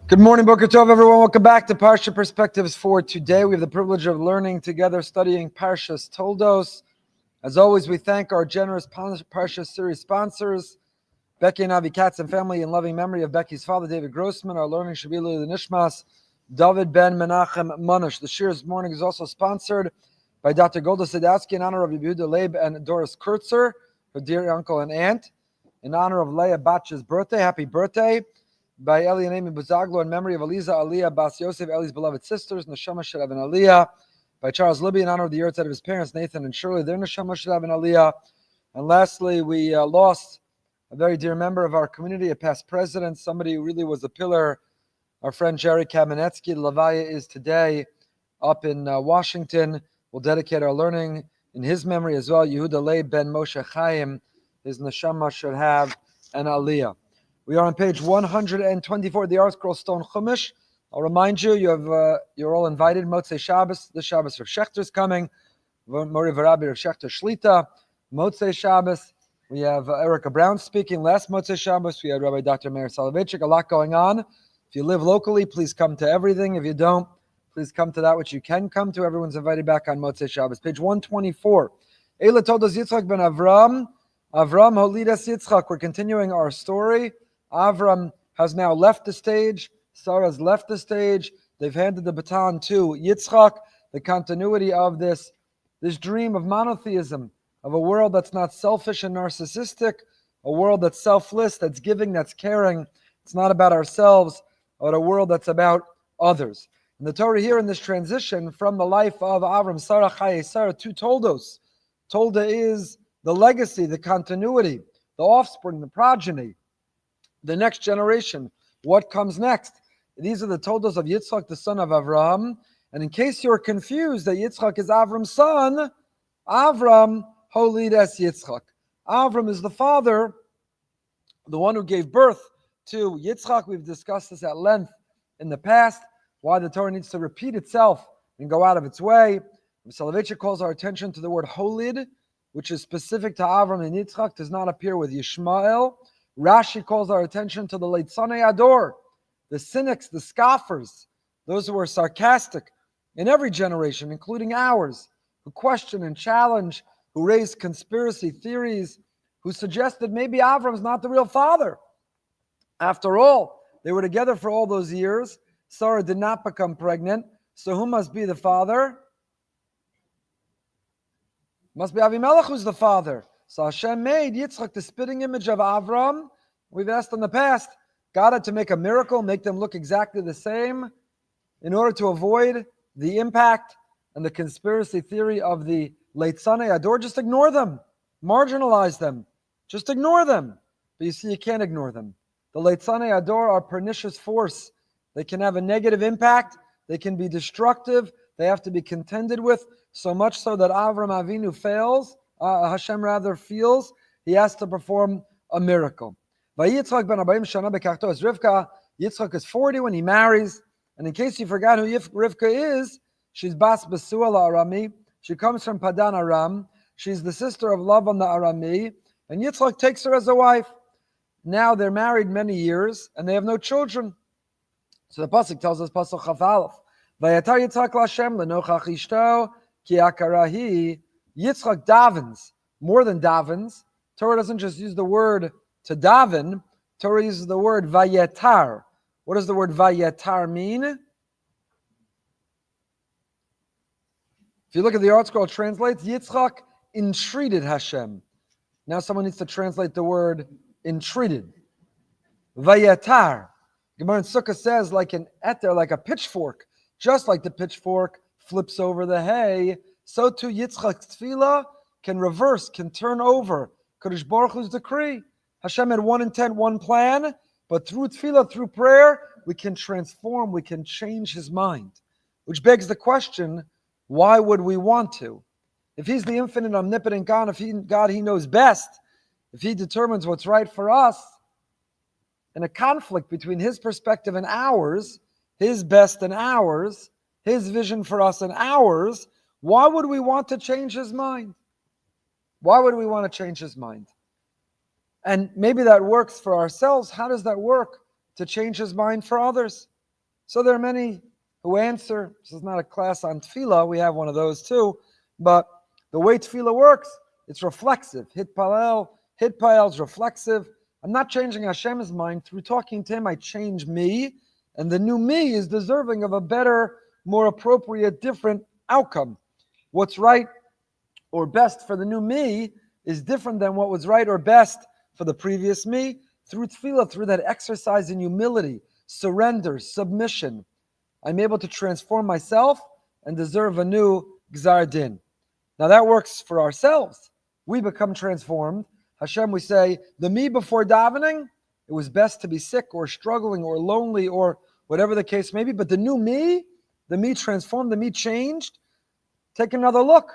Good morning, Boker Tov, everyone. Welcome back to Parsha Perspectives for today. We have the privilege of learning together, studying Parsha Toldos. As always, we thank our generous Parsha series sponsors, Becky and Avi Katz and family, in loving memory of Becky's father, David Grossman. Our learning should be the Nishmas, David Ben Menachem Manush. The shiur this morning is also sponsored by Dr. Golda Sadowski in honor of Yehuda Leib and Doris Kurtzer, her dear uncle and aunt. In honor of Leah Batch's birthday, happy birthday. By Eli and Amy Buzaglo in memory of Eliza Aliyah Bas Yosef, Eli's beloved sisters, Neshama should have an Aliyah. By Charles Libby in honor of the yahrzeit of his parents, Nathan and Shirley, their Neshama should have an Aliyah. And lastly, we lost a very dear member of our community, a past president, somebody who really was a pillar. Our friend Jerry Kamenetsky, the Levaya is today up in Washington. We'll dedicate our learning in his memory as well. Yehuda Leib ben Moshe Chaim, his Neshama should have an Aliyah. We are on page 124 of the Art Scroll Stone Chumash. I'll remind you, you're all invited. Motzei Shabbos, this Shabbos Rav Shechter is coming. Mori Varabi Rav Shechter Shlita. Motzei Shabbos, we have Erica Brown speaking. Last Motzei Shabbos, we had Rabbi Dr. Rav Soloveitchik. A lot going on. If you live locally, please come to everything. If you don't, please come to that which you can come to. Everyone's invited back on Motzei Shabbos. Page 124. Eila Toldos Yitzchak ben Avram. Avram Holidas Yitzchak. We're continuing our story. Avram has now left the stage. Sarah's left the stage. They've handed the baton to Yitzchak. The continuity of this dream of monotheism, of a world that's not selfish and narcissistic, a world that's selfless, that's giving, that's caring. It's not about ourselves, but a world that's about others. And the Torah here in this transition from the life of Avram, Sarah, Chaye, Sarah, to Toldos. Tolda is the legacy, the continuity, the offspring, the progeny. The next generation, what comes next? These are the Toldos of Yitzchak, the son of Avraham. And in case you're confused that Yitzchak is Avram's son, Avram holid es Yitzchak. Avram is the father, the one who gave birth to Yitzchak. We've discussed this at length in the past, why the Torah needs to repeat itself and go out of its way. Rav Soloveitchik calls our attention to the word holid, which is specific to Avram and Yitzchak, does not appear with Yishmael. Rashi calls our attention to the Leitzanei Ador, the cynics, the scoffers, those who are sarcastic in every generation, including ours, who question and challenge, who raise conspiracy theories, who suggest that maybe Avram's not the real father. After all, they were together for all those years. Sarah did not become pregnant, so who must be the father? Must be Avimelech who's the father. So Hashem made Yitzchak the spitting image of Avram. We've asked in the past, God had to make a miracle, make them look exactly the same in order to avoid the impact and the conspiracy theory of the Leitzanei Ador. Just ignore them, marginalize them, just ignore them. But you see, you can't ignore them. The Leitzanei Ador are a pernicious force. They can have a negative impact. They can be destructive. They have to be contended with, so much so that Avram Avinu Hashem rather feels he has to perform a miracle. Yitzchak ben 40 shana bekachto es Rivka. Yitzchak is 40 when he marries. And in case you forgot who Rivka is, she's Bas Besuel Arami. She comes from Padan Aram. She's the sister of Lavan the Arami. And Yitzchak takes her as a wife. Now they're married many years and they have no children. So the pasuk tells us, pasuk Chaf Aleph, vaye'etar Yitzchak l'Hashem lenochach ishto ki akarahi. Yitzchak davens, more than davens. Torah doesn't just use the word to daven. Torah uses the word vaye'etar. What does the word vaye'etar mean? If you look at the Art Scroll, it translates, Yitzchak entreated Hashem. Now someone needs to translate the word entreated. Vaye'etar. Gemara in Sukkah says like an eter, like a pitchfork. Just like the pitchfork flips over the hay, so too Yitzchak's tefillah can reverse, can turn over Kadosh Baruch Hu's decree. Hashem had one intent, one plan, but through tefillah, through prayer, we can transform, we can change his mind. Which begs the question, why would we want to? If he's the infinite, omnipotent God, he knows best, if he determines what's right for us, in a conflict between his perspective and ours, his best and ours, his vision for us and ours, why would we want to change his mind? Why would we want to change his mind? And maybe that works for ourselves. How does that work to change his mind for others? So there are many who answer. This is not a class on tefillah. We have one of those too. But the way tefillah works, it's reflexive. Hitpalel is reflexive. I'm not changing Hashem's mind. Through talking to him, I change me. And the new me is deserving of a better, more appropriate, different outcome. What's right or best for the new me is different than what was right or best for the previous me. Through tefillah, through that exercise in humility, surrender, submission, I'm able to transform myself and deserve a new gzar din. Now that works for ourselves. We become transformed. Hashem, we say, the me before davening, it was best to be sick or struggling or lonely or whatever the case may be. But the new me, the me transformed, the me changed. Take another look.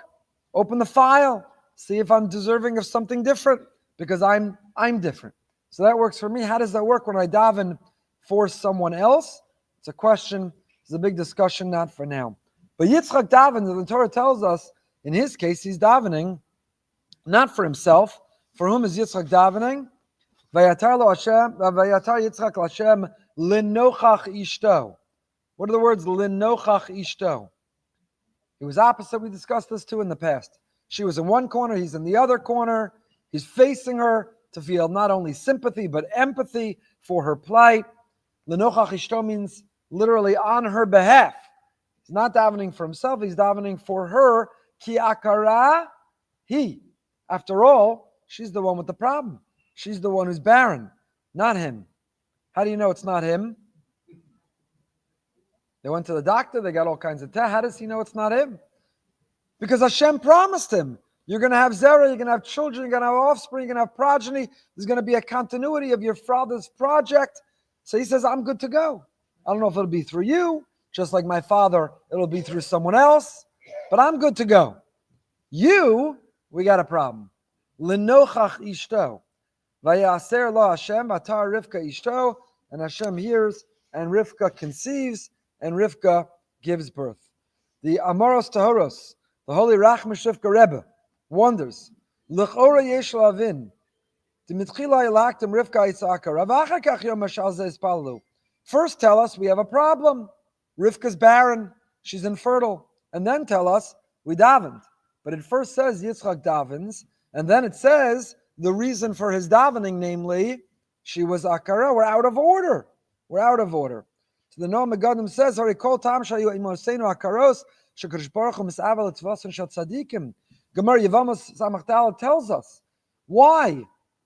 Open the file. See if I'm deserving of something different because I'm different. So that works for me. How does that work when I daven for someone else? It's a question. It's a big discussion, not for now. But Yitzchak davens, and the Torah tells us, in his case, he's davening not for himself. For whom is Yitzchak davening? Vaye'etar lo Hashem, vaye'etar Yitzchak Hashem linochach ishto. What are the words linochach ishto? It was opposite. We discussed this too in the past. She was in one corner, he's in the other corner. He's facing her to feel not only sympathy but empathy for her plight. Linochach ishto means literally on her behalf. He's not davening for himself, he's davening for her. Ki akara he. After all, she's the one with the problem. She's the one who's barren, not him. How do you know it's not him? They went to the doctor, they got all kinds of tests. How does he know it's not him? Because Hashem promised him, you're going to have zera, you're going to have children, you're going to have offspring, you're going to have progeny. There's going to be a continuity of your father's project. So he says, I'm good to go. I don't know if it'll be through you, just like my father, it'll be through someone else, but I'm good to go. You, we got a problem. Linochach ishto. Vayaser lo Hashem, vatar Rivka ishto, and Hashem hears, and Rivka conceives, and Rivka gives birth. The Amoros Tahoros, the holy Rachmish Rivka Rebbe, wonders. L'chora yesh lavin. Dimitchila ilaktim Rivka Yitzhak. Ravachar kach yom mashal ze ispalu. First tell us we have a problem. Rivka's barren. She's infertile. And then tell us we davened. But it first says Yitzchak davens. And then it says the reason for his davening, namely, she was akara. We're out of order. We're out of order. So the Noam Megadim says, "Harikol tam shayu imosenu akaros shekarish baruch hu misavel etzvason shel tzadikim." Gemara Yevamos Samachdala tells us why.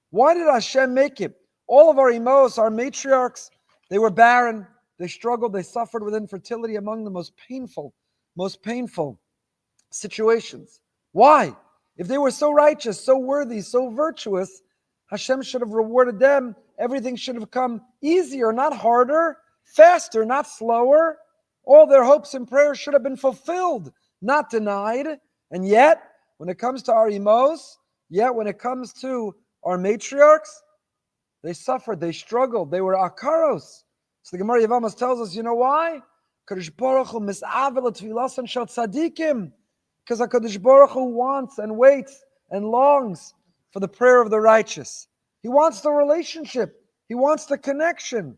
Why did Hashem make it? All of our imahos, our matriarchs, they were barren. They struggled. They suffered with infertility among the most painful situations. Why? If they were so righteous, so worthy, so virtuous, Hashem should have rewarded them. Everything should have come easier, not harder, faster, not slower. All their hopes and prayers should have been fulfilled, not denied. And yet, when it comes to our imahos, when it comes to our matriarchs, they suffered, they struggled, they were akaros. So the Gemara Yevamos tells us, you know why? Kadosh Baruch Hu misavel tefillah shel tzadikim. Because HaKadosh Baruch Hu wants and waits and longs for the prayer of the righteous. He wants the relationship. He wants the connection.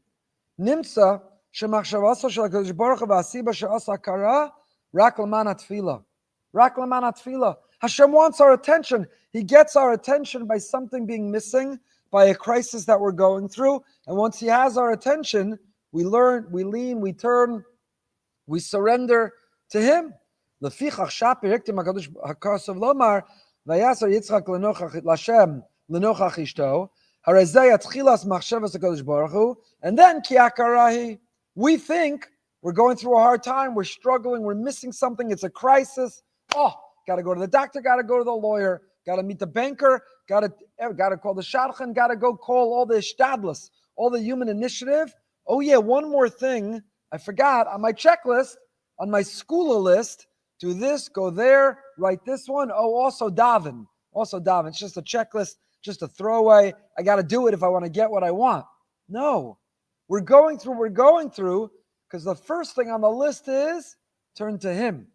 Nimtza shemachshavaso shel HaKadosh Baruch Hu v'asiba she'asa kara rak l'man ha'tefillah. Rak l'man ha'tefillah. Hashem wants our attention. He gets our attention by something being missing, by a crisis that we're going through. And once He has our attention, we learn, we lean, we turn, we surrender to Him. Lefichach shapi hiktim hakadosh hakasav lomar vayaser Yitzchak lenochach Hashem lenochach ishto harezay atchilas machshavas hakadosh baruch hu, and then ki akarahi. We think we're going through a hard time, we're struggling, we're missing something, it's a crisis. Oh, got to go to the doctor, got to go to the lawyer, got to meet the banker, got to call the shadchan, got to go call all the shtadlis, all the human initiative. Oh yeah, one more thing I forgot on my checklist, on my schooler list. Do this, go there, write this one. Oh, also daven. It's just a checklist, just a throwaway. I got to do it if I want to get what I want. No, we're going through because the first thing on the list is turn to Him.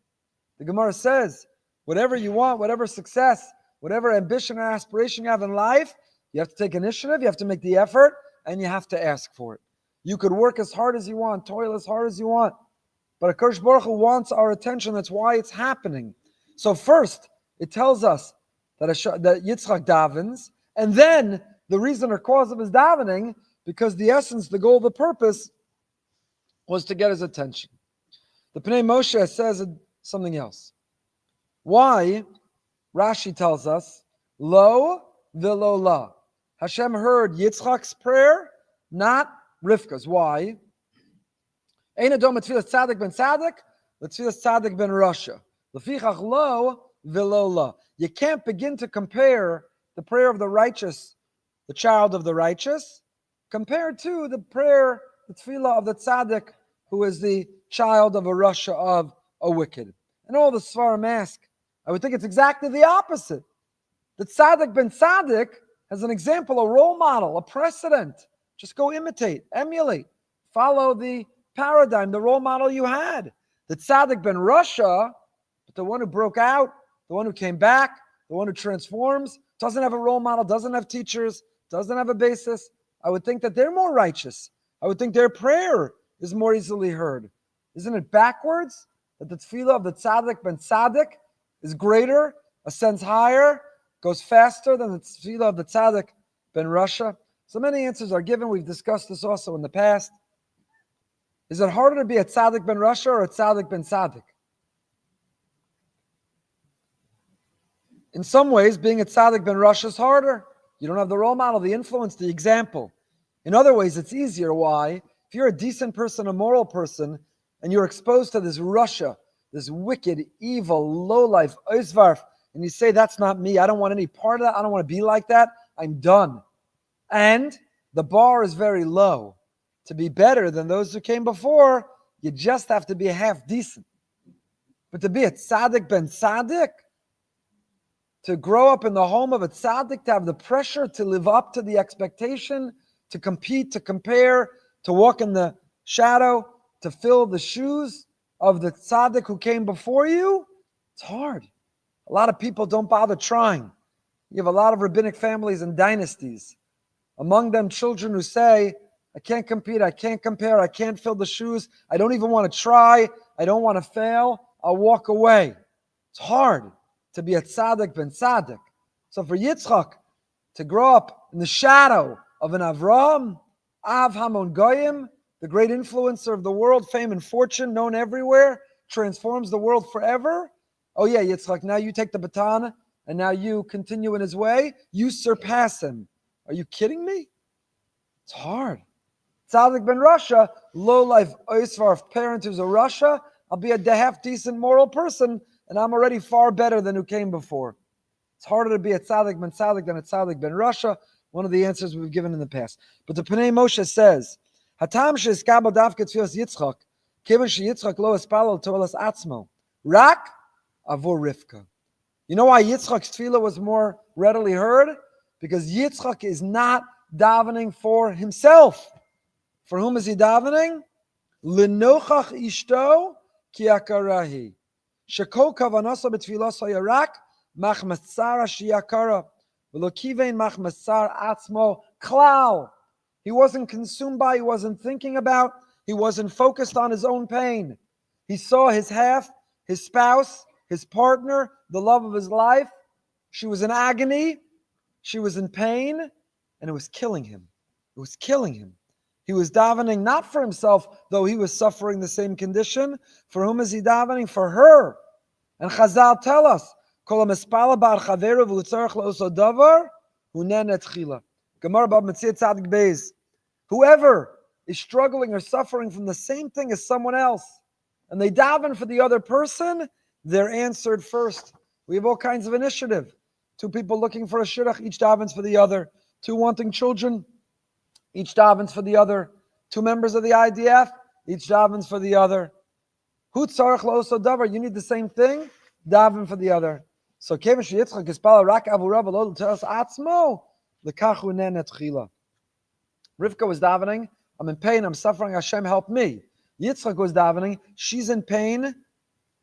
The Gemara says, whatever you want, whatever success, whatever ambition or aspiration you have in life, you have to take initiative, you have to make the effort, and you have to ask for it. You could work as hard as you want, toil as hard as you want. But HaKadosh Baruch Hu wants our attention. That's why it's happening. So first, it tells us that Yitzchak davens, and then the reason or cause of his davening, because the essence, the goal, the purpose was to get his attention. The Pnei Moshe says something else. Why? Rashi tells us, Lo v'lo la. Hashem heard Yitzchak's prayer, not Rivka's. Why? Ein adom tefillas tzaddik ben tzaddik, tefillas tzaddik ben rasha. Lefichach lo v'lo la. You can't begin to compare the prayer of the righteous, the child of the righteous, compared to the prayer, the tefillah of the tzaddik, who is the child of a rasha, of a wicked. And all the Svarim ask, I would think it's exactly the opposite. The tzaddik ben tzaddik has an example, a role model, a precedent. Just go imitate, emulate, follow the paradigm, the role model you had. The tzaddik ben rasha, but the one who broke out, the one who came back, the one who transforms, doesn't have a role model, doesn't have teachers, doesn't have a basis. I would think that they're more righteous. I would think their prayer is more easily heard. Isn't it backwards? That the tefillah of the tzaddik ben tzaddik is greater, ascends higher, goes faster than the tefillah of the tzaddik ben rasha? So many answers are given. We've discussed this also in the past. Is it harder to be a tzaddik ben rasha or a tzaddik ben tzaddik? In some ways, being a tzaddik ben rasha is harder. You don't have the role model, the influence, the example. In other ways, it's easier. Why? If you're a decent person, a moral person, and you're exposed to this rasha, this wicked, evil, low-life, oisvarf, and you say, that's not me, I don't want any part of that, I don't want to be like that, I'm done. And the bar is very low. To be better than those who came before, you just have to be half decent. But to be a tzaddik ben tzaddik, to grow up in the home of a tzaddik, to have the pressure to live up to the expectation, to compete, to compare, to walk in the shadow, to fill the shoes of the tzaddik who came before you, it's hard. A lot of people don't bother trying. You have a lot of rabbinic families and dynasties. Among them, children who say, I can't compete, I can't compare, I can't fill the shoes, I don't even want to try, I don't want to fail, I'll walk away. It's hard to be a tzaddik ben tzaddik. So for Yitzchak to grow up in the shadow of an Avraham, Av Hamon Goyim, the great influencer of the world, fame and fortune, known everywhere, transforms the world forever. Oh yeah, Yitzchak, now you take the baton and now you continue in his way. You surpass him. Are you kidding me? It's hard. Tzaddik ben rasha, low-life oisvarf parent who's a rasha, I'll be a half-decent moral person, and I'm already far better than who came before. It's harder to be a tzaddik ben tzaddik than a tzaddik ben rasha, one of the answers we've given in the past. But the Pnei Moshe says, Hatam she'eskabel davke tefillas Yitzchak, kiven she'Yitzchak lo espalel tolas atzmo, rak avur Rivka. You know why Yitzchak's tefillah was more readily heard? Because Yitzchak is not davening for himself. For whom is he davening? Lenochach ishto ki akarahi. Shekol kavanasa betfilas hayarak machmatzara shiakara. V'lo kivein machmatzar atzmo klal. He wasn't consumed by, he wasn't thinking about, he wasn't focused on his own pain. He saw his half, his spouse, his partner, the love of his life. She was in agony, she was in pain, and it was killing him. It was killing him. He was davening not for himself, though he was suffering the same condition. For whom is he davening? For her. And Chazal tell us, Kol ha'mispala bar chaveru v'lutzarech la'oso davar, hunen et chila. Gemara bab Metzia Tzadik Beis. Whoever is struggling or suffering from the same thing as someone else, and they daven for the other person, they're answered first. We have all kinds of initiative. 2 people looking for a shidduch, each davens for the other. 2 wanting children, each davens for the other. 2 members of the IDF, each davens for the other. Hu tzarech la'oso davar, you need the same thing, daven for the other. So kevan she'Yitzchak ispala rak avurav lo l'teras atzmo, l'kach hunen et chila. Rivka was davening, I'm in pain, I'm suffering, Hashem help me. Yitzchak was davening, she's in pain,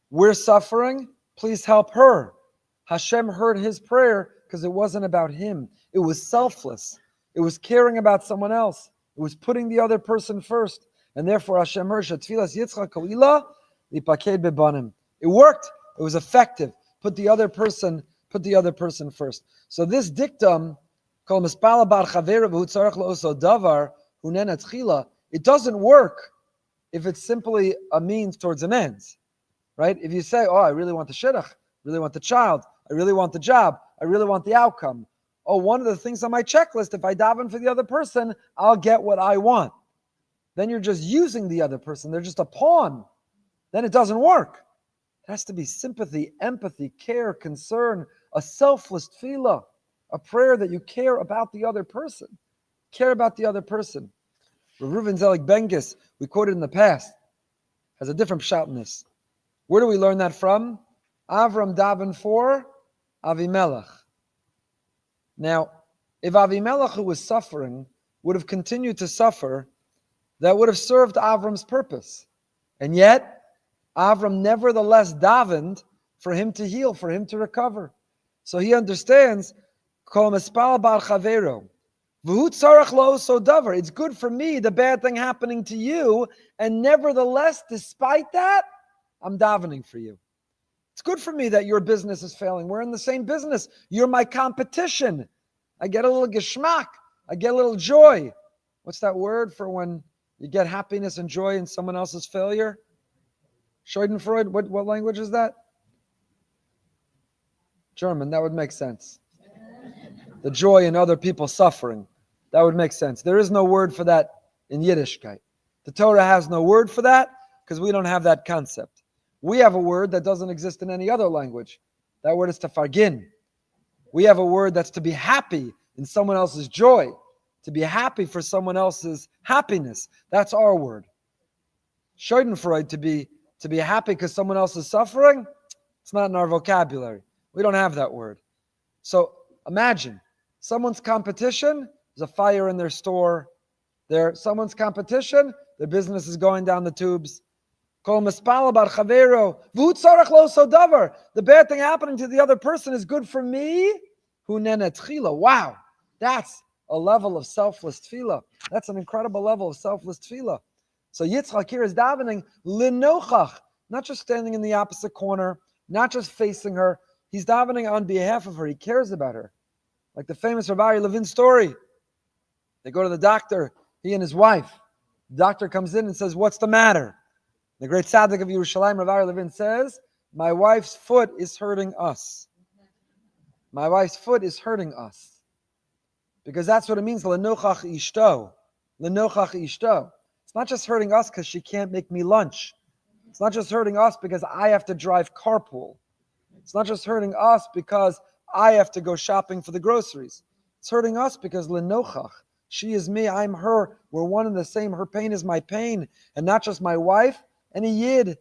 we're suffering, please help her. Hashem heard his prayer because it wasn't about him. It was selfless. It was caring about someone else. It was putting the other person first. And therefore, Hashem heard, Tfilas Yitzchak Koila Lipaked Bebanim. It worked. It was effective. Put the other person first. So this dictum, it doesn't work if it's simply a means towards an end. Right? If you say, I really want the shidduch, I really want the child, I really want the job, I really want the outcome. One of the things on my checklist, if I daven for the other person, I'll get what I want. Then you're just using the other person. They're just a pawn. Then it doesn't work. It has to be sympathy, empathy, care, concern, a selfless tefillah, a prayer that you care about the other person. Care about the other person. Reuven Zelig Bengis, we quoted in the past, has a different pshat in this. Where do we learn that from? Avram daven for Avimelech. Now, if Avimelech, who was suffering, would have continued to suffer, that would have served Avram's purpose. And yet, Avram nevertheless davened for him to heal, for him to recover. So he understands, it's good for me, the bad thing happening to you, and nevertheless, despite that, I'm davening for you. It's good for me that your business is failing. We're in the same business. You're my competition. I get a little geschmack. I get a little joy. What's that word for when you get happiness and joy in someone else's failure? Schadenfreude, what language is that? German, that would make sense. The joy in other people's suffering, that would make sense. There is no word for that in Yiddishkeit. The Torah has no word for that because we don't have that concept. We have a word that doesn't exist in any other language. That word is tafargin. We have a word that's to be happy in someone else's joy, to be happy for someone else's happiness. That's our word. Schadenfreude, to be happy because someone else is suffering, it's not in our vocabulary. We don't have that word. So imagine someone's competition is a fire in their store. Someone's competition, their business is going down the tubes. The bad thing happening to the other person is good for me. Wow, that's a level of selfless tefillah. That's an incredible level of selfless tefillah. So Yitzchak here is davening linochach, not just standing in the opposite corner, not just facing her. He's davening on behalf of her. He cares about her. Like the famous Rabbi Levin story. They go to the doctor, he and his wife. The doctor comes in and says, "What's the matter?" The great tzaddik of Yerushalayim, Rabbi Levin, says, "My wife's foot is hurting us." My wife's foot is hurting us. Because that's what it means, lenochach ishto. Lenochach ishto. It's not just hurting us because she can't make me lunch. It's not just hurting us because I have to drive carpool. It's not just hurting us because I have to go shopping for the groceries. It's hurting us because lenochach. She is me, I'm her. We're one and the same. Her pain is my pain. And not just my wife. Any yid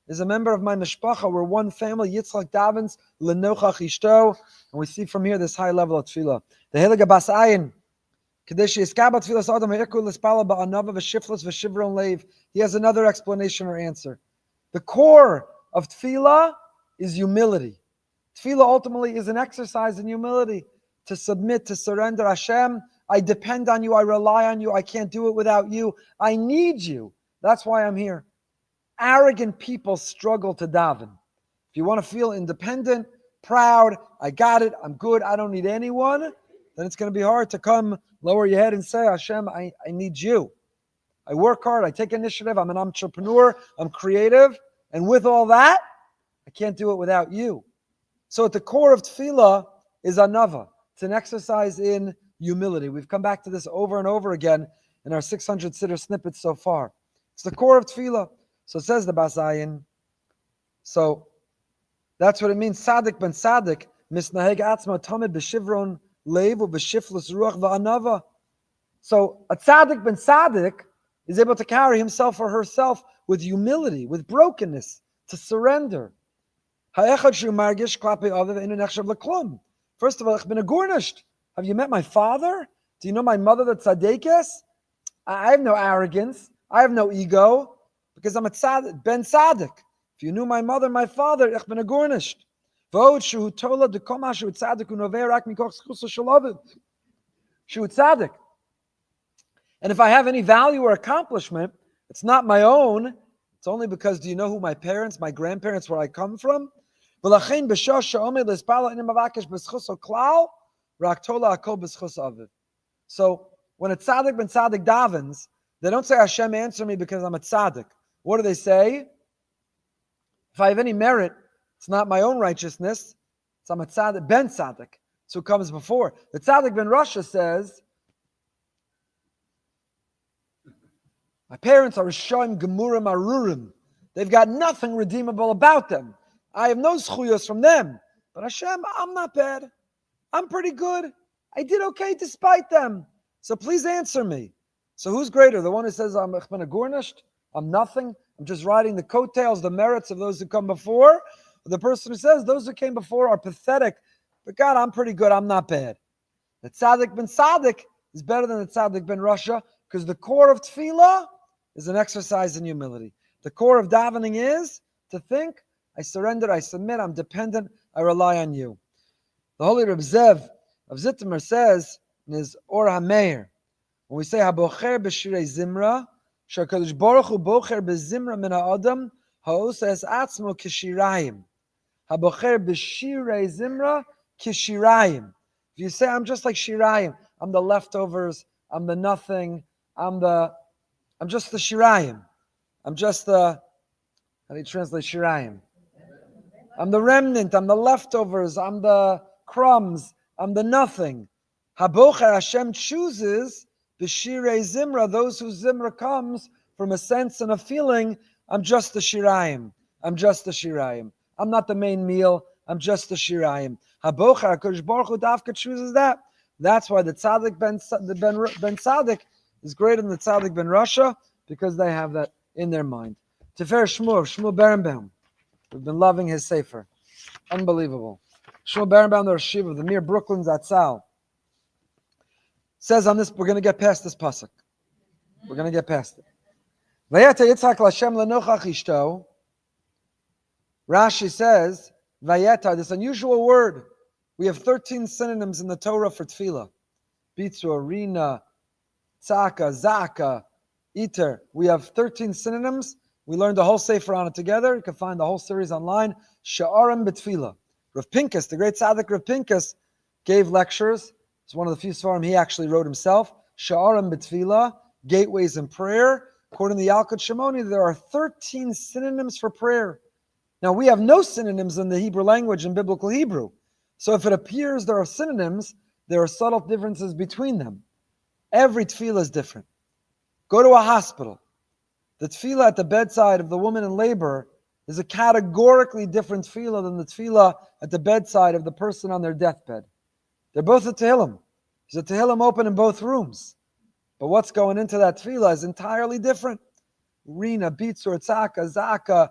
is a member of my mishpacha. We're one family. Yitzchak davens lenochach ishto. And we see from here this high level of tefillah. The Heilige Bas Ayin. He has another explanation or answer. The core of tefillah is humility. Tefillah ultimately is an exercise in humility. To submit, to surrender. Hashem, I depend on you. I rely on you. I can't do it without you. I need you. That's why I'm here. Arrogant people struggle to daven. If you want to feel independent, proud, I got it, I'm good, I don't need anyone, then it's going to be hard to come, lower your head and say, Hashem, I need you. I work hard, I take initiative, I'm an entrepreneur, I'm creative, and with all that, I can't do it without you. So at the core of tefillah is anava. It's an exercise in humility. We've come back to this over and over again in our 600 siddur snippets so far. It's the core of tefillah. So says the Bas Ayin. So that's what it means. Sadik ben sadik misnaheg atzma tamid b'shivron leiv u'b'shiflus ruach va'anava. So a tzaddik ben tzaddik is able to carry himself or herself with humility, with brokenness, to surrender. First of all, ich bin agurnished. Have you met my father? Do you know my mother, the tzaddikes? I have no arrogance. I have no ego because I'm a tzaddik, ben tzaddik. If you knew my mother, my father, ich bin agurnished. Shehu tzaddik. And if I have any value or accomplishment, it's not my own. It's only because, do you know who my parents, my grandparents, where I come from? So when a tzaddik ben tzaddik davens, they don't say, Hashem, answer me because I'm a tzaddik. What do they say? If I have any merit, it's not my own righteousness. It's I'm a tzaddik ben tzaddik. It's who comes before. The tzaddik ben Rasha says, my parents are Rishoim Gemurim Arurim. They've got nothing redeemable about them. I have no schuyos from them. But Hashem, I'm not bad. I'm pretty good. I did okay despite them. So please answer me. So who's greater? The one who says, I'm Gornisht, I'm nothing, I'm just riding the coattails, the merits of those who come before? Or the person who says, those who came before are pathetic, but God, I'm pretty good, I'm not bad. The tzaddik ben tzaddik is better than the tzaddik ben Rasha, because the core of tefillah is an exercise in humility. The core of davening is to think, I surrender, I submit, I'm dependent, I rely on you. The holy Reb Zev of Zittimer says in his Or HaMeir, when we say Habocher b'shirei zimra, shakadosh baruch hu bocher b'zimra min ha'adam ha'osa es atzmo k'shirayim. Habocher b'shirei zimra k'shirayim. If you say, I'm just like shirayim, I'm the leftovers, I'm the nothing, I'm just the shirayim. I'm just the, how do you translate shirayim? I'm the remnant, I'm the leftovers, I'm the crumbs, I'm the nothing. Habocher, Hashem chooses b'shirei zimra, those whose zimra comes from a sense and a feeling, I'm just the shirayim. I'm just the shirayim. I'm not the main meal, I'm just the shirayim. Habocher, HaKadosh Baruch Hu Dafka chooses that. That's why the tzaddik ben tzaddik is greater than the tzaddik ben Rasha, because they have that in their mind. Tefer Shmuel Berenbaum. We've been loving his sefer. Unbelievable. Shmuel Berenbaum, the Rashiv of the Mir Brooklyn Zatzal, says on this, we're going to get past this pasuk. We're going to get past it. Vaye'etar Yitzchak l'Hashem lenochach ishto. Rashi says, vaye'etar, this unusual word. We have 13 synonyms in the Torah for tefillah. Bitzur, Rina, Tzaka, Zaka, Iter. We have 13 synonyms. We learned the whole sefer on it together. You can find the whole series online. Sha'arim b'tefillah. Rav Pinkus, the great tzaddik Rav Pinkus, gave lectures. It's one of the few svarim he actually wrote himself. Sha'arim b'tefillah, gateways in prayer. According to the Yalkut Shimoni, there are 13 synonyms for prayer. Now, we have no synonyms in the Hebrew language in biblical Hebrew. So if it appears there are synonyms, there are subtle differences between them. Every tefillah is different. Go to a hospital. The tefillah at the bedside of the woman in labor is a categorically different tefillah than the tefillah at the bedside of the person on their deathbed. They're both a tehillim. There's a tehillim open in both rooms. But what's going into that tefillah is entirely different. Rina, Bitzur, Tzaka, Zaka,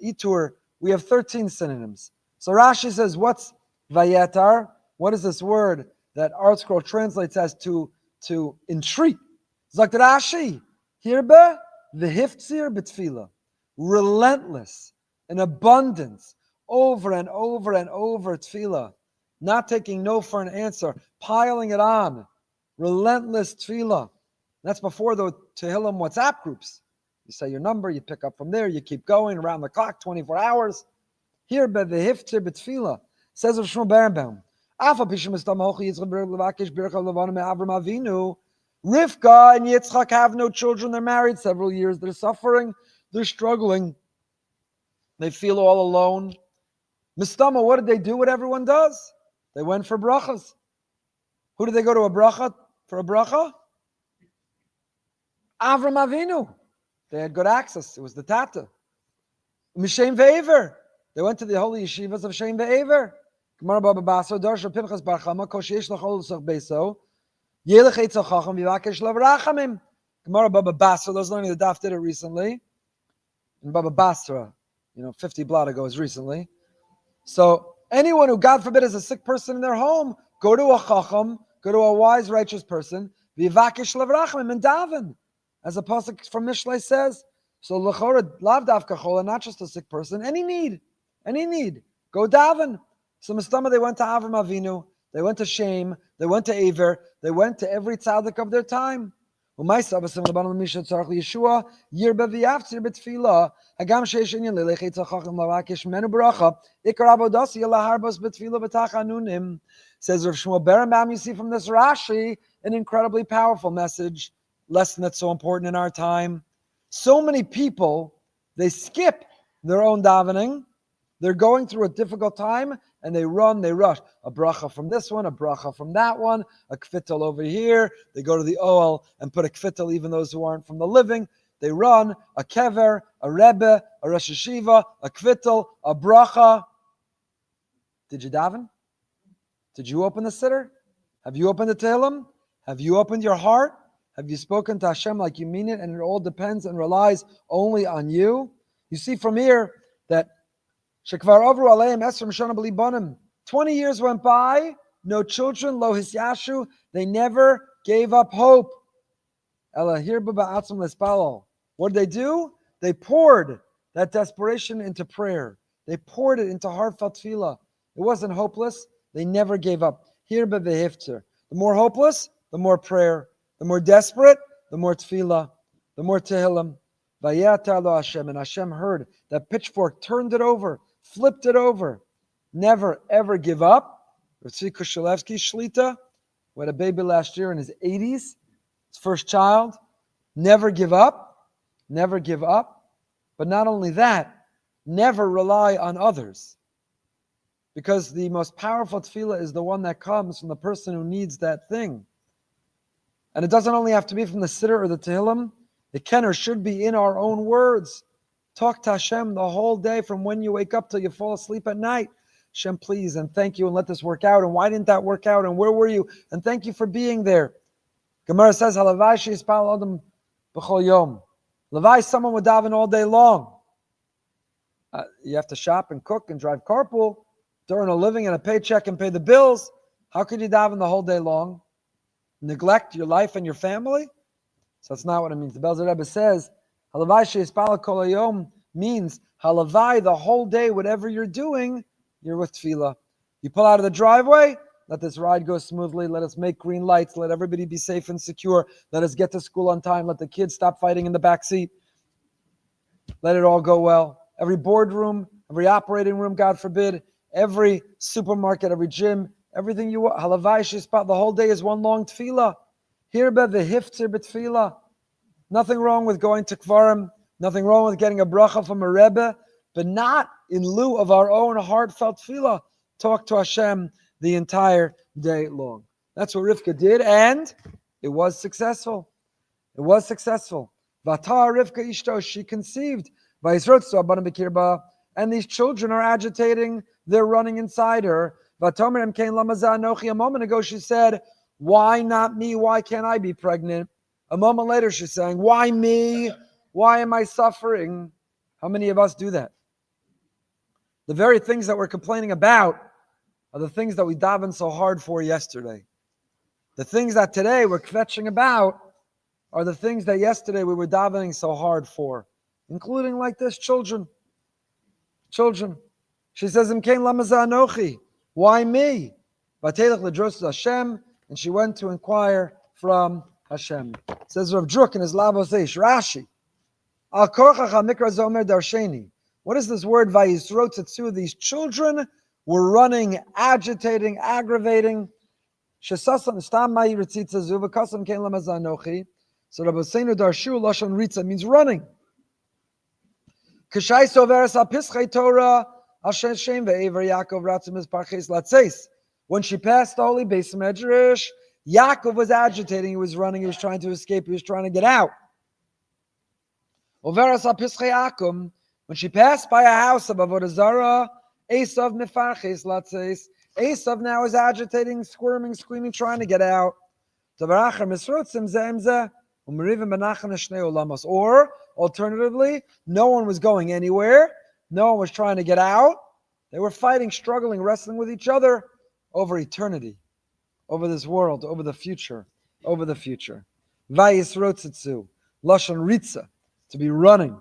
Itur. We have 13 synonyms. So Rashi says, what's vaye'etar? What is this word that Art Scroll translates as to entreat? Zakt Rashi, hirbe v'hiftzir b'tefillah. Relentless, in abundance, over and over and over tefillah. Not taking no for an answer, piling it on. Relentless tefillah. That's before the Tehillim WhatsApp groups. You say your number, you pick up from there, you keep going around the clock, 24 hours. Here, v'hiftzir b'tefillah. Says Rav Shmuel Berenbaum. Rivka and Yitzchak have no children. They're married several years. They're suffering. They're struggling. They feel all alone. Mistama, what did they do? What everyone does? They went for brachas. Who did they go to a bracha for a bracha? Avram Avinu. They had good access. It was the Tata. Mishem ve'ever. They went to the holy yeshivas of Shem ve'ever. Gemara Baba Baso, Darsha Pinchas Bar Chama, Kosh Yesh Lachol L'Soch Beso, Yelech Eitzel Chacham, Vivakesh Lav Rachamim. Gemara Baba Basra, those learning the daf did it recently. And Baba Basra, 50 blot ago is recently. So anyone who, God forbid, is a sick person in their home, go to a Chacham, go to a wise, righteous person, Vivakesh Lav Rachamim, and daven. As the pasuk from Mishlei says, so L'chora Lav Davka Chola, not just a sick person, any need, go daven. So Mistama, they went to Avram Avinu, they went to Shem, they went to Aver, they went to every tzaddik of their time. ומייסה בסם לבנו למי שצריך לישוע, ירבה ויפציר בתפילה, הגם שיש עניין ללכת צחחם לבקש ממנו ברכה, עיקר עבודות יהיה להרבוס בתפילה בתחנונים. Says Rav Shmuel Berenbaum, you see from this Rashi, an incredibly powerful message, lesson that's so important in our time. So many people, they skip their own davening. They're going through a difficult time, and they run, they rush. A bracha from this one, a bracha from that one, a kfittel over here. They go to the Oel and put a kfittel, even those who aren't from the living. They run, a kever, a rebbe, a rosh hashiva, a kfittel, a bracha. Did you daven? Did you open the siddur? Have you opened the tehillim? Have you opened your heart? Have you spoken to Hashem like you mean it? And it all depends and relies only on you. You see from here that 20 years went by, no children, lo hisyashu, they never gave up hope. What did they do? They poured that desperation into prayer. They poured it into heartfelt tefillah. It wasn't hopeless. They never gave up. The more hopeless, the more prayer. The more desperate, the more tefillah, the more tehillim. Vaye'etar lo Hashem, and Hashem heard that pitchfork, turned it over, flipped it over. Never ever give up. Rav Soloveitchik Shlita, who had a baby last year in his 80s, his first child. Never give up. Never give up. But not only that, never rely on others. Because the most powerful tefillah is the one that comes from the person who needs that thing. And it doesn't only have to be from the siddur or the tehillim. It can or should be in our own words. Talk to Hashem the whole day from when you wake up till you fall asleep at night. Hashem, please, and thank you, and let this work out. And why didn't that work out? And where were you? And thank you for being there. Gemara says, Halavai sheyispal adam b'chol yom. Lavai, someone would daven all day long. You have to shop and cook and drive carpool, to earn a living and a paycheck and pay the bills. How could you daven the whole day long? Neglect your life and your family? So that's not what it means. The Belzer Rebbe says, Halavai sheyispal kol hayom means halavai the whole day, whatever you're doing, you're with tefillah. You pull out of the driveway, let this ride go smoothly. Let us make green lights. Let everybody be safe and secure. Let us get to school on time. Let the kids stop fighting in the back seat. Let it all go well. Every boardroom, every operating room, God forbid, every supermarket, every gym, everything you want. Halavai sheyispal, the whole day is one long tefillah. Hirba v'hiftzir b'tefillah. Nothing wrong with going to kvarim. Nothing wrong with getting a bracha from a rebbe, but not in lieu of our own heartfelt tefillah. Talk to Hashem the entire day long. That's what Rivka did, and it was successful. It was successful. Vatar Rivka ishto, she conceived. And these children are agitating. They're running inside her. A moment ago she said, why not me? Why can't I be pregnant? A moment later she's saying, why me? Why am I suffering? How many of us do that? The very things that we're complaining about are the things that we davened so hard for yesterday. The things that today we're kvetching about are the things that yesterday we were davening so hard for, including like this, children. Children. She says, why me? Hashem, and she went to inquire from Hashem. It says Rav Druk in his Lavos Rashi. Al korchacha mikra zomer darsheni. What is this word vayisrotetsu? These children were running, agitating, aggravating. Shesasam stam mai ritzitza zu v'kasam kein lamazanochi. So Rabbi Seinu darshu lashon ritza means running. Kashai soveres al pischei Torah al shem ve'ever Yaakov ratzim es parches latzeis. When she passed the holy Beis Medrash, Yaakov was agitating, he was running, he was trying to escape, he was trying to get out. Overas al pischei Akum, when she passed by a house of Avodah Zarah, Esav mefarches latzeis. Esav now is agitating, squirming, screaming, trying to get out. Or, alternatively, no one was going anywhere. No one was trying to get out. They were fighting, struggling, wrestling with each other over eternity, over this world, over the future, over the future. Vayisrotzitzu, lashon ritza, to be running.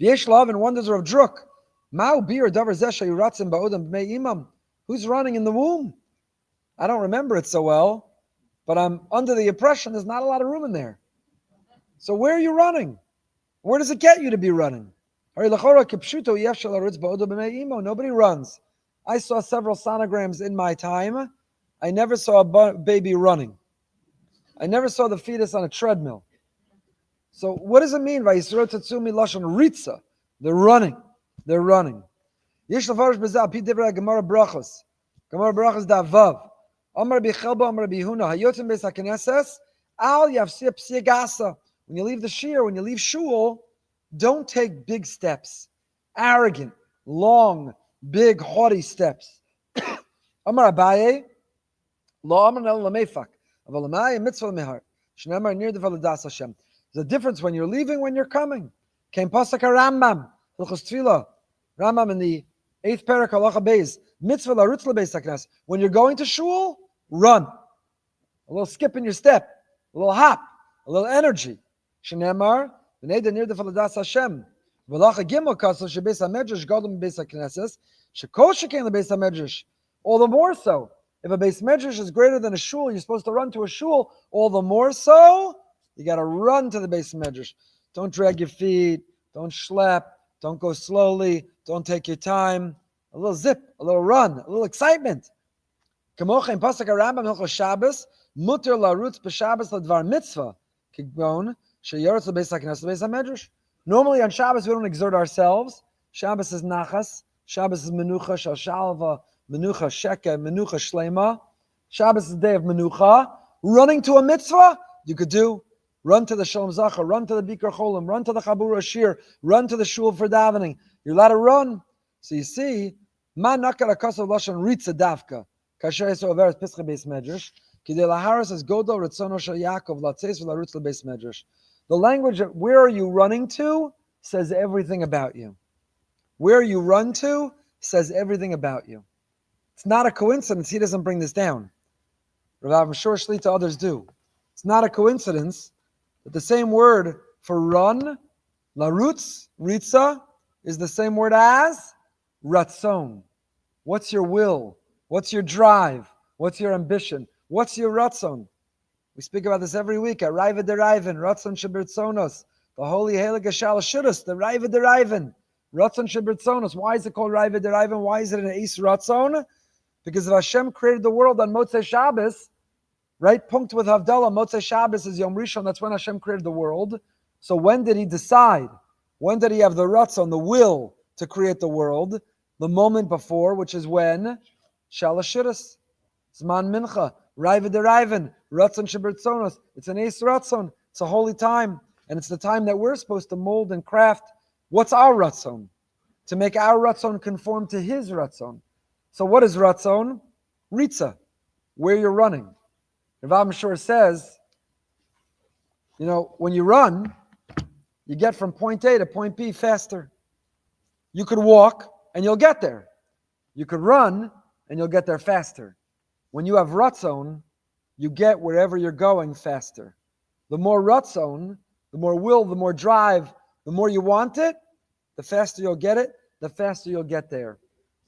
V'yesh lav and wonders of druk. Ma'u bir davar zeh sheyuratzim ba'odam b'mei imam. Who's running in the womb? I don't remember it so well, but I'm under the impression there's not a lot of room in there. So where are you running? Where does it get you to be running? Nobody runs. I saw several sonograms in my time. I never saw a baby running. I never saw the fetus on a treadmill. So what does it mean? They're running. They're running. Gemara brachos da'avav. Amar bichelba, amar bihuna. Hayotim beis haKnesses. Al yafsir psiagasa. When you leave the shiur, when you leave shul, don't take big steps, arrogant, long, big, haughty steps. Amar Abaye, lo amar nel lamefak, aval lamay mitzvah mehar. Shneimar nir devaladas Hashem. There's a difference when you're leaving, when you're coming. Came pasuk Rambam, hilchos tefillah, Rambam in the 8th parak halacha beis, mitzvah larutz lebeis haknes. When you're going to shul, run. A little skip in your step, a little hop, a little energy. Shneimar. All the more so. If a beis medrash is greater than a shul, you're supposed to run to a shul. All the more so, you got to run to the beis medrash. Don't drag your feet. Don't schlep. Don't go slowly. Don't take your time. A little zip, a little run, a little excitement. Normally on Shabbos we don't exert ourselves. Shabbos is nachas. Shabbos is menucha, shalshalva, menucha sheka, menucha shlema. Shabbos is the day of menucha. Running to a mitzvah, you could do. Run to the Shalom Zacha, run to the Bikar Cholim, run to the Chabura Shir, run to the shul for davening. You're allowed to run. So you see, ma nakar akasav lashon ritza davka. Kasher yeso averes pischa beis medrash. Kidei laharas as godo ritzono shel Yaakov latzeis v'larutz lebeis medrash. The language of where are you running to says everything about you. Where you run to says everything about you. It's not a coincidence he doesn't bring this down. I'm sure Shlita others do. It's not a coincidence that the same word for run, larutz, ritza, is the same word as ratzon. What's your will? What's your drive? What's your ambition? What's your ratzon? We speak about this every week. At Raiva Deraivin, Ratzon Shebirtzonos, the holy Helig Shal Shudus, the Raiva Deraivin, Ratzon Shebirtzonos. Why is it called Raiva Deraivin? Why is it an Eis Ratzon? Because if Hashem created the world on Motzei Shabbos, right? Punkt with Havdalah, Motzei Shabbos is Yom Rishon. That's when Hashem created the world. So when did He decide? When did He have the Ratzon, the will to create the world? The moment before, which is when Shal Shudus, Zman Mincha. Raiva Deraivin, Ratzon Shebirtzonos. It's an Eis Ratzon. It's a holy time. And it's the time that we're supposed to mold and craft. What's our Ratzon? To make our Ratzon conform to His Ratzon. So what is Ratzon? Ritza. Where you're running. Rav Shur says, when you run, you get from point A to point B faster. You could walk and you'll get there. You could run and you'll get there faster. When you have ratzon, you get wherever you're going faster. The more ratzon, the more will, the more drive, the more you want it, the faster you'll get it, the faster you'll get there.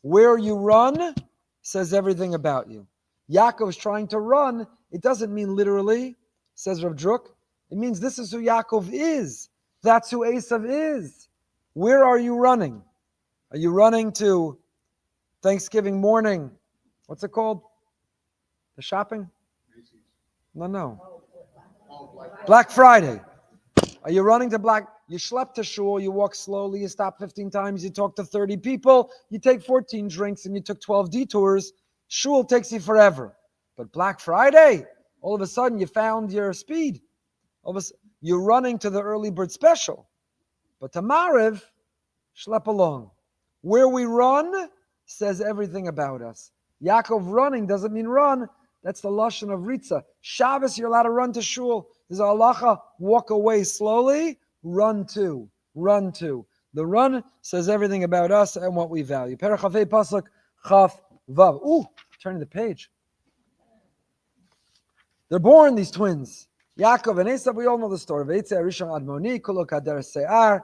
Where you run says everything about you. Yaakov is trying to run. It doesn't mean literally, says Rav Druk. It means this is who Yaakov is. That's who Esav is. Where are you running? Are you running to Thanksgiving morning? What's it called? The shopping? No. Black Friday. Are you running to you schlep to shul, you walk slowly, you stop 15 times, you talk to 30 people, you take 14 drinks and you took 12 detours. Shul takes you forever. But Black Friday, all of a sudden you found your speed. All of a sudden, you're running to the early bird special. But to Mariv, schlep along. Where we run says everything about us. Yaakov running doesn't mean run. That's the lashon of ritza. Shabbos, you're allowed to run to shul. There's a halacha, walk away slowly, run to. The run says everything about us and what we value. Perach Chafei Pasuk Chaf Vav. Ooh, turning the page. They're born, these twins. Yaakov and Esav, we all know the story. Ve'etzei Rishon Admoni, Kulo Kader Se'ar.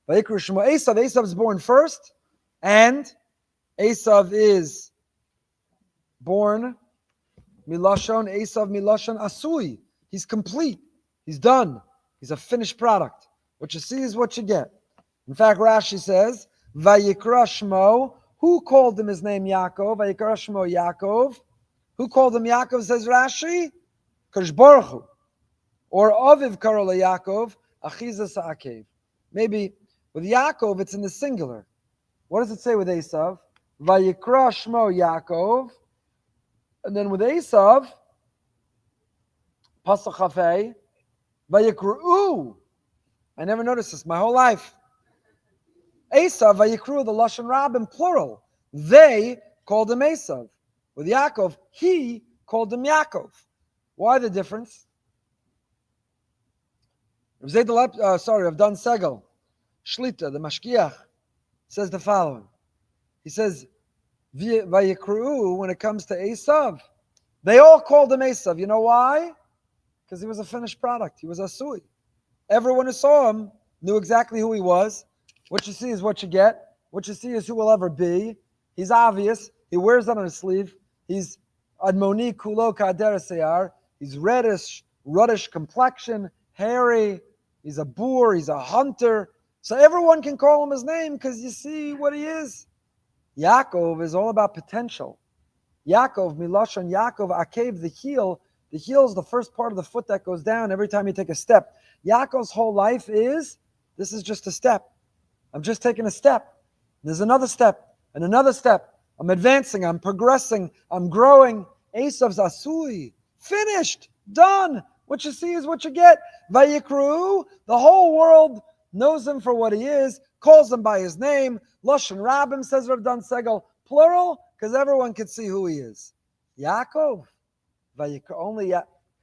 Vayikru Shmo Esav. Esav is born first, and Esav is born Milashon Esav Milashon Asui. He's complete. He's done. He's a finished product. What you see is what you get. In fact, Rashi says, Vayikra Shmo, who called him his name Yaakov? Vayikra Shmo Yaakov. Who called him Yaakov, says Rashi? Kadosh Baruch Hu. Or Aviv Karola Yaakov, Achizas Akev. Maybe with Yaakov, it's in the singular. What does it say with Esav? Vayikra Shmo Yaakov. And then with Esav, Pasuk Chafei, Vayikru. I never noticed this my whole life. Esav, Vayikru, the Lashon Rabbim, plural. They called him Esav. With Yaakov, he called him Yaakov. Why the difference? Rav Dan Segel, Shlita, the Mashkiach, says the following. He says, Vayikru, when it comes to Esav, they all called him Esav. You know why? Because he was a finished product. He was Asui. Everyone who saw him knew exactly who he was. What you see is what you get. What you see is who will ever be. He's obvious. He wears that on his sleeve. He's Admoni Kulo Kader Seyar. He's reddish complexion, hairy. He's a boor. He's a hunter. So everyone can call him his name because you see what he is. Yaakov is all about potential. Yaakov, Milashon Yaakov, Akev, the heel. The heel is the first part of the foot that goes down every time you take a step. Yaakov's whole life is, this is just a step. I'm just taking a step. There's another step and another step. I'm advancing. I'm progressing. I'm growing. Esav's Asui. Finished. Done. What you see is what you get. Vayikru. The whole world knows him for what he is, calls him by his name. Lashon Rabbim, says Rav Dan Segel, plural, because everyone can see who he is. Yaakov. Vayikru. Only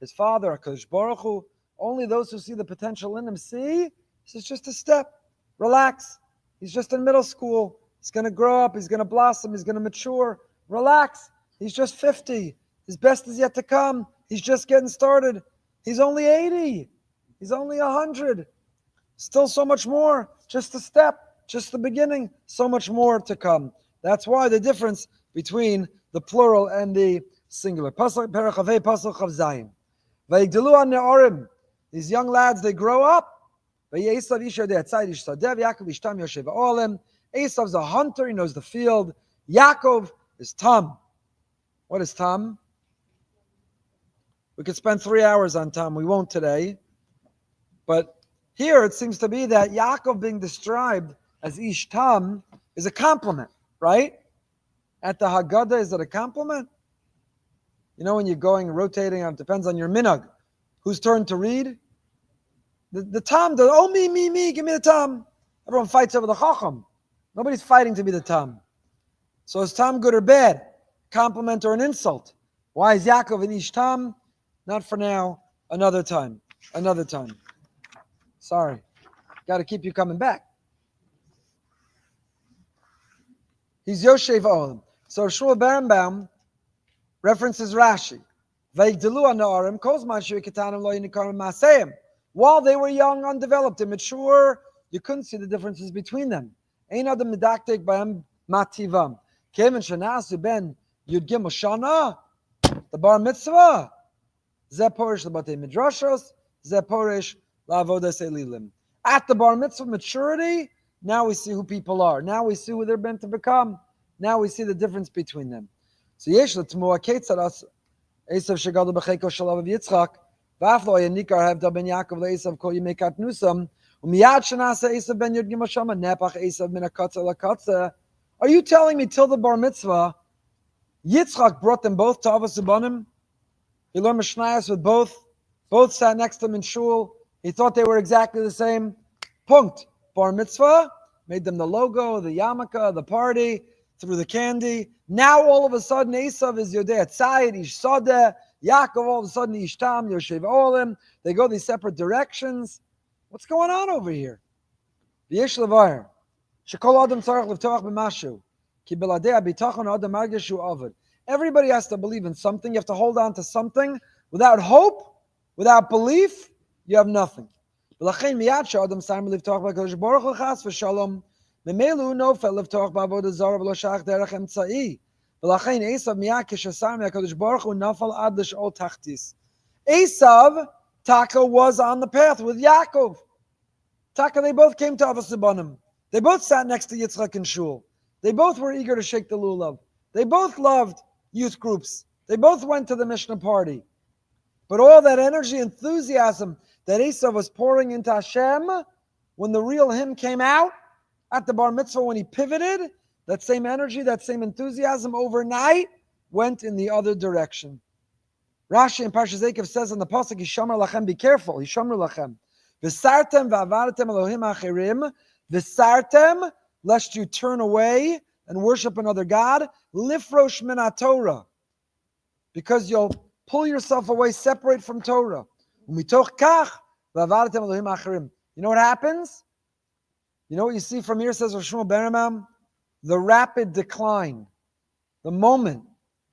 his father, HaKadosh Baruch Hu. Only those who see the potential in him see. This is just a step. Relax. He's just in middle school. He's going to grow up. He's going to blossom. He's going to mature. Relax. He's just 50. His best is yet to come. He's just getting started. He's only 80. He's only 100. Still so much more. Just a step. Just the beginning. So much more to come. That's why the difference between the plural and the singular. Pasuk Perachavei Pasuk Chav Zayin. Vayigdalu an ne'orim. These young lads, they grow up. Esav's a hunter, he knows the field. Yaakov is Tam. What is Tam? We could spend 3 hours on Tam. We won't today. But here it seems to be that Yaakov being described as Ish Tam is a compliment, right? At the Haggadah, is it a compliment? You know, when you're going, rotating, it depends on your minhag. Whose turn to read? The Tam, me, give me the Tam. Everyone fights over the Chacham. Nobody's fighting to be the Tam. So is Tam good or bad? Compliment or an insult? Why is Yaakov an Ish Tam? Not for now. Another time. Another time. Sorry. Got to keep you coming back. He's Yoshev Olam. So Shmuel Berenbaum references Rashi. Vayigdalu ha'na'arim kozman she'u ketanim lo yinikarim ma'aseim. While they were young, undeveloped, immature, you couldn't see the differences between them. Ein adam medaktek b'hem mativam. Kevin shenasu ben yud gimel shana, the bar mitzvah. Zeh porish l'batei midrashos, zeh porish la'avodas elilim. At the bar mitzvah maturity, now we see who people are. Now we see who they're meant to become. Now we see the difference between them. So yesh l'tmua ketzad as Esav shegadol b'cheiko shel Aviv Yitzchak. Are you telling me till the bar mitzvah, Yitzchak brought them both to Avos and Imahos? He learned Mishnayos with both. Both sat next to him in shul. He thought they were exactly the same. Punkt. Bar mitzvah made them the logo, the yarmulke, the party, threw the candy. Now all of a sudden, Esav is Yodei Tzayid, Ish Sadeh. Yaakov all of a sudden Ish Tam, Yoshev Olim. They go these separate directions. What's going on over here? V'yesh levayer. Shekol adam tzarech levtoach b'mashu. Ki beladei habitachon adam margeshu avad. Everybody has to believe in something. You have to hold on to something. Without hope, without belief, you have nothing. V'lachein miyad she'adam saim levtoach b'kadosh baruch hu chas v'shalom. Memelu nofel levtoach b'avodah zarah v'lo shach derech emtzai. Esav Taka was on the path with Yaakov. Taka, they both came to Avos and Imahos. They both sat next to Yitzchak in shul. They both were eager to shake the lulav. They both loved youth groups. They both went to the Mishnah party. But all that energy, enthusiasm that Esav was pouring into Hashem, when the real him came out at the bar mitzvah, when he pivoted, that same energy, that same enthusiasm overnight went in the other direction. Rashi in Parsha Toldos says in the pasuk, "Yishamar lachem," be careful. Yishamar lachem. V'sartem v'avartem Elohim achirim. V'sartem, lest you turn away and worship another God. Lifrosh min Torah, because you'll pull yourself away, separate from Torah. Umitoch kach v'avartem Elohim achirim. You know what happens? You know what you see from here, says Rav Shmuel Beramam? The rapid decline. The moment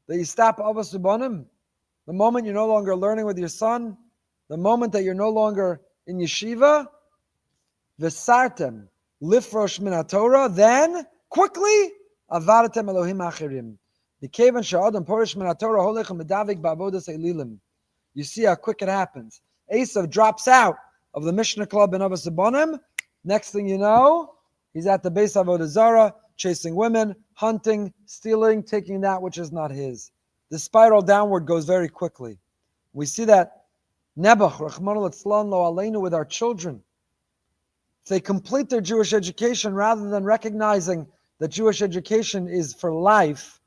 that you stop Avos and Imahos, the moment you're no longer learning with your son, the moment that you're no longer in yeshiva, v'sartem lifrosh min Torah, then quickly avaratem Elohim achirim. B'kevan she'adam porish min Torah holech medavik ba'avodas elilim. You see how quick it happens. Esav drops out of the Mishnah Club in Avos and Imahos. Next thing you know, he's at the base of Avodah Zarah, chasing women, hunting, stealing, taking that which is not his. The spiral downward goes very quickly. We see that Nebuch, Rachmana litzlan lo aleinu, with our children. If they complete their Jewish education rather than recognizing that Jewish education is for life,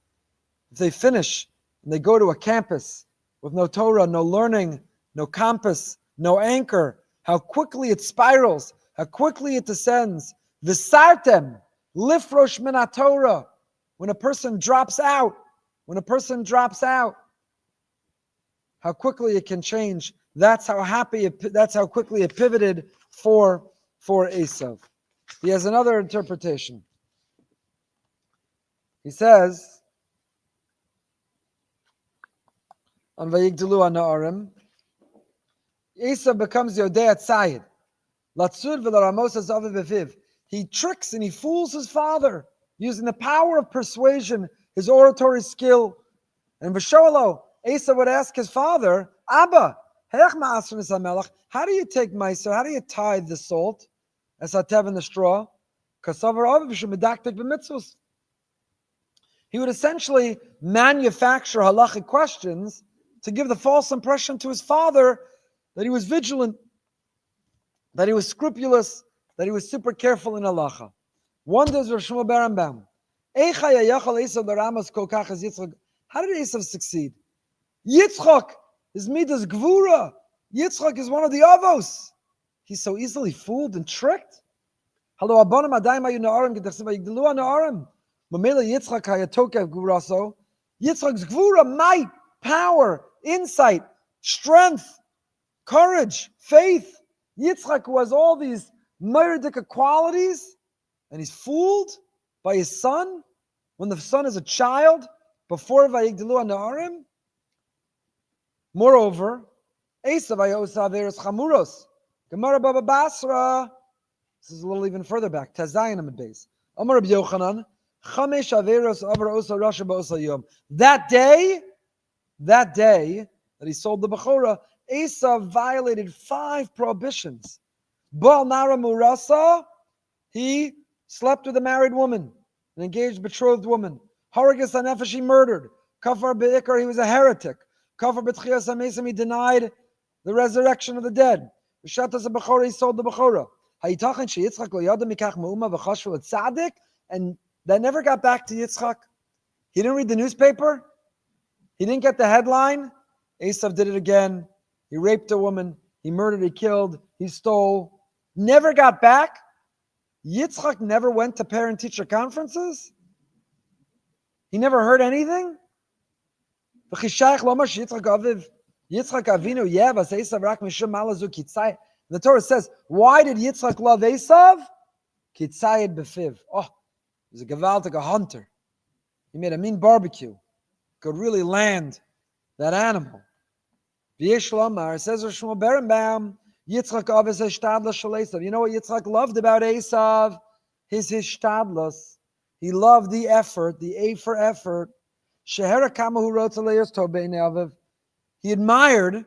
if they finish and they go to a campus with no Torah, no learning, no compass, no anchor, how quickly it spirals, how quickly it descends. V'sartem lifrosh min Torah. When a person drops out, how quickly it can change. That's how quickly it pivoted for Esav. He has another interpretation. He says on Vayigdalu Na'arim, Esav becomes Yodei Tzayid. Latzud v'laramos azav b'viv. He tricks and he fools his father using the power of persuasion, his oratory skill. And V'shoalo, Esav would ask his father, Abba, how do you take meiser? How do you tithe the salt? As hatev in the straw? He would essentially manufacture halachic questions to give the false impression to his father that he was vigilant, that he was scrupulous, that he was super careful in halacha. Wonders Rav Shmuel Berambaum. How did Esav succeed? Yitzchak, his midas gvura. Yitzchak is one of the avos. He's so easily fooled and tricked. Hello, abanam adayim ayu na'arim gedachsiv yigdalu na'arim. Mamela Yitzchak hayatokev gvuraso. Yitzchak's gvura, might, power, insight, strength, courage, faith. Yitzchak, who has all these meridic qualities, and he's fooled by his son when the son is a child before Vayigdalu Na'arim. Moreover, Esav Ayosa Averos Chamuros. Gemara Baba Basra. This is a little even further back. Tazayin Amid Beis. Amar Rabbi Yochanan. Chamesh Averos Avar Osa Rasha Ba'osa Yom. That day that he sold the Bechorah, Esav violated 5 prohibitions. Baal Nara Murasa, he slept with a married woman, an engaged betrothed woman. Haragas HaNefesh, he murdered. Kafar Be'ikar, he was a heretic. Kafar B'tchias HaMesim, he denied the resurrection of the dead. B'shatas HaBechorah, he sold the Bechorah. Hayitachan sheYitzchak lo yada mikach me'uma v'chashvu l'tzadik, and that never got back to Yitzchak. He didn't read the newspaper. He didn't get the headline. Esav did it again. He raped a woman. He murdered, he killed, he stole. Never got back. Yitzchak never went to parent-teacher conferences. He never heard anything. The Torah says, why did Yitzchak love Esav? Kitzayed befiv. Oh, he was a gewaltig, a hunter. He made a mean barbecue. Could really land that animal. V'yesh lomar, says Rav Shmuel Berenbaum, Yitzchak aves hishtadlus shel Esav. You know what Yitzchak loved about Esav? His hishtadlus. He loved the effort, the A for effort. Shehera kama hu rotz aleyos tov b'nei aviv. He admired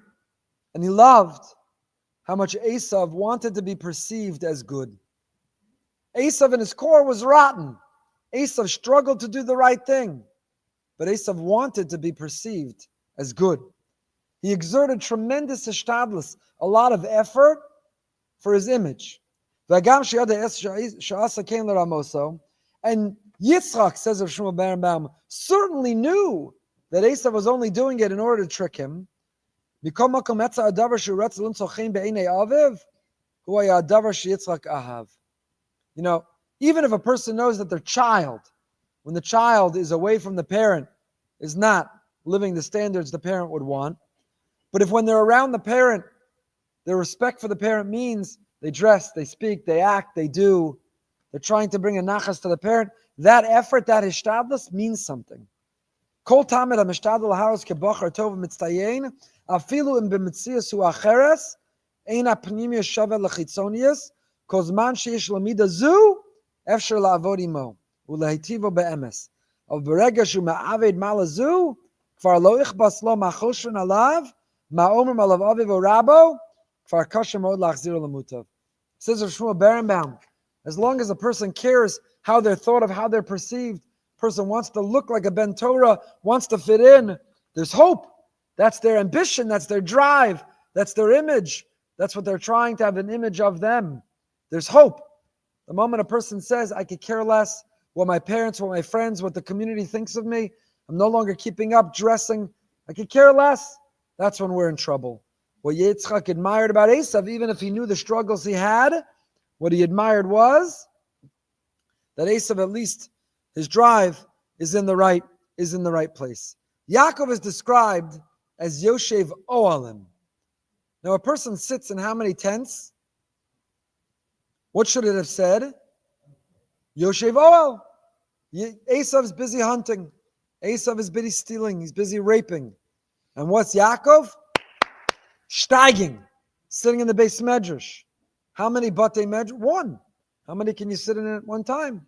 and he loved how much Esav wanted to be perceived as good. Esav in his core was rotten. Esav struggled to do the right thing, but Esav wanted to be perceived as good. He exerted tremendous ishtadlus, a lot of effort for his image. And Yitzchak, says of Shmuel Berenbaum, certainly knew that Esav was only doing it in order to trick him. You know, even if a person knows that their child, when the child is away from the parent, is not living the standards the parent would want, but if when they're around the parent, their respect for the parent means they dress, they speak, they act, they do, they're trying to bring a nachas to the parent, that effort, that hishtadlus means something. Kol tamed ha-mishtadel laharos kebachar tov mitztayin, afilu im b'metzias hu acheres, ein ha-pnimiyus shaveh lechitzonius, kozman sheish lamida zu, efshar la'avod imo, u'lehitivo be'emes. Av berega shu ma'aved malazu, kvar lo ichbas lo ma'choshrin alav, ma'omer malav aviv o rabo, kvar kasher mod lachzir lamutav. Says of Shmuel Berenbaum, as long as a person cares how they're thought of, how they're perceived, person wants to look like a Ben Torah, wants to fit in, there's hope. That's their ambition, that's their drive, that's their image. That's what they're trying to have an image of them. There's hope. The moment a person says, I could care less what my parents, what my friends, what the community thinks of me, I'm no longer keeping up, dressing, I could care less, that's when we're in trouble. What Yitzchak admired about Esav, even if he knew the struggles he had, what he admired was that Esav, at least his drive is in the right place. Yaakov is described as Yoshev Ohalim. Now a person sits in how many tents? What should it have said? Yoshev Ohel. Esav's busy hunting. Esav is busy stealing. He's busy raping. And what's Yaakov? Steiging. Sitting in the Beis Medrash. How many Batei Medrash? One. How many can you sit in at one time?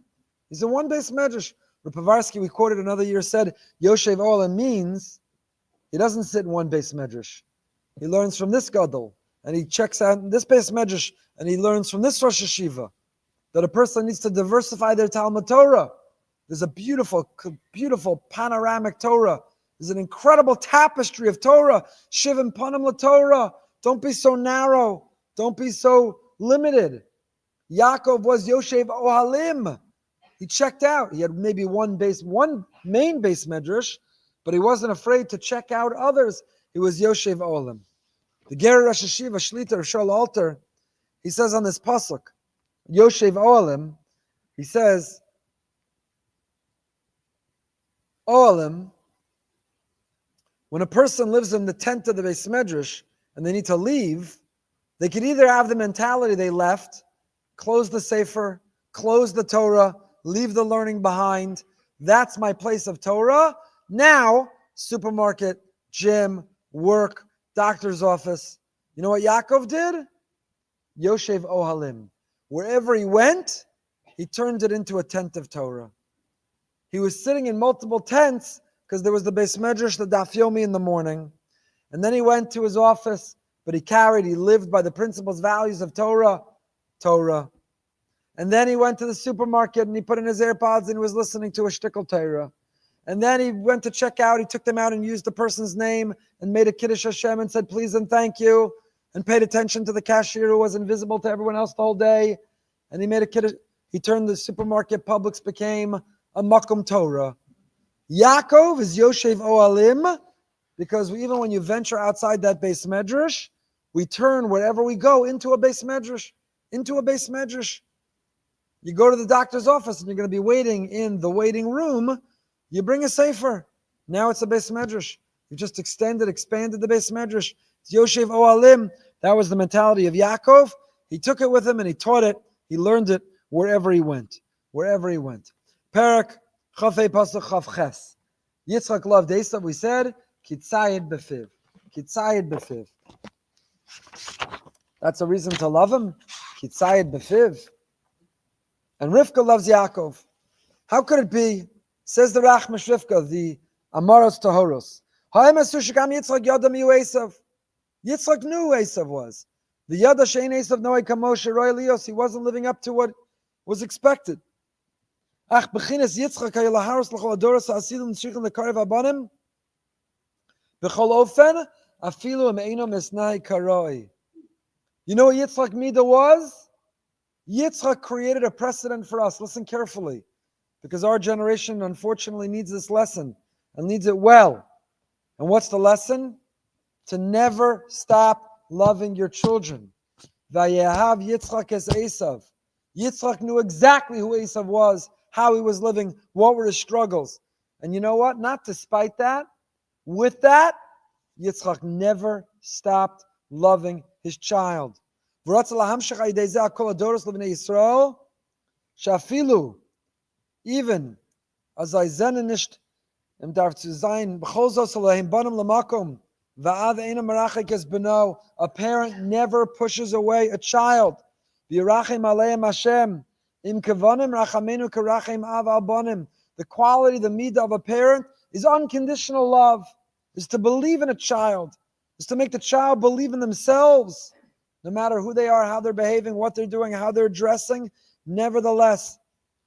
He's in one Beis Medrash. Rav Pavarsky, we quoted another year, said Yoshev Ohalim means he doesn't sit in one Beis Medrash. He learns from this Gadol, and he checks out this Beis Medrash, and he learns from this Rosh Hashiva. That a person needs to diversify their Talmud Torah. There's a beautiful, beautiful panoramic Torah. There's an incredible tapestry of Torah. Shivim panim LaTorah. Don't be so narrow. Don't be so limited. Yaakov was Yoshev Ohalim. He checked out. He had maybe one main Beis Medrash, but he wasn't afraid to check out others. He was Yoshev Ohalim. The Ger Rosh Hashiva Shlita Shol Alter, he says on this pasuk, Yoshev Ohalim, he says, Ohalim, when a person lives in the tent of the Beis Medrash and they need to leave, they could either have the mentality they left, close the Sefer, close the Torah, leave the learning behind. That's my place of Torah. Now, supermarket, gym, work, doctor's office. You know what Yaakov did? Yoshev Ohalim. Wherever he went, he turned it into a tent of Torah. He was sitting in multiple tents because there was the Beis Medrash, the Daf Yomi in the morning. And then he went to his office, but he lived by the principles, values of Torah. And then he went to the supermarket and he put in his AirPods and he was listening to a shtickle Torah. And then he went to check out, he took them out and used the person's name and made a Kiddush Hashem and said please and thank you and paid attention to the cashier who was invisible to everyone else the whole day. And he made a Kiddush. He turned the supermarket, Publix became a Makom Torah. Yaakov is Yoshev Ohalim because even when you venture outside that Beis Medrash, we turn wherever we go into a Beis Medrash. You go to the doctor's office and you're going to be waiting in the waiting room. You bring a sefer. Now it's a Beis Medrash. You just expanded the Beis Medrash. It's Yoshev Ohalim. That was the mentality of Yaakov. He took it with him and he taught it. He learned it wherever he went. Perak Chafei Pasuk Chav Ches. Yitzchak loved Esav. We said Kitzayid Befiv. That's a reason to love him. Kitzayid Befiv. And Rivka loves Yaakov. How could it be? Says the Rachmash Rivka, the Amaros Tahoros. Yitzchak knew who Esav was. The Yada Shein Esav Noai Kamoshe Roy Lios, he wasn't living up to what was expected. Ach Bechines Yitzchak Hayelaharos L'chol Adoros Hasidim Tzrichim Lekarev Abanim B'chol Ofen Afilu Me'eno Mesnai Karoi. You know what Yitzchak Mida was? Yitzchak created a precedent for us. Listen carefully, because our generation unfortunately needs this lesson and needs it well. And what's the lesson? To never stop loving your children. Vaye'ahav Yitzchak es Esav. Yitzchak knew exactly who Esav was, how he was living, what were his struggles. And you know what? Not despite that, with that, Yitzchak never stopped loving his child. Even as I nicht im darf zu sein, a parent never pushes away a child. The quality, the midah of a parent is unconditional love, is to believe in a child, is to make the child believe in themselves, no matter who they are, how they're behaving, what they're doing, how they're dressing. Nevertheless,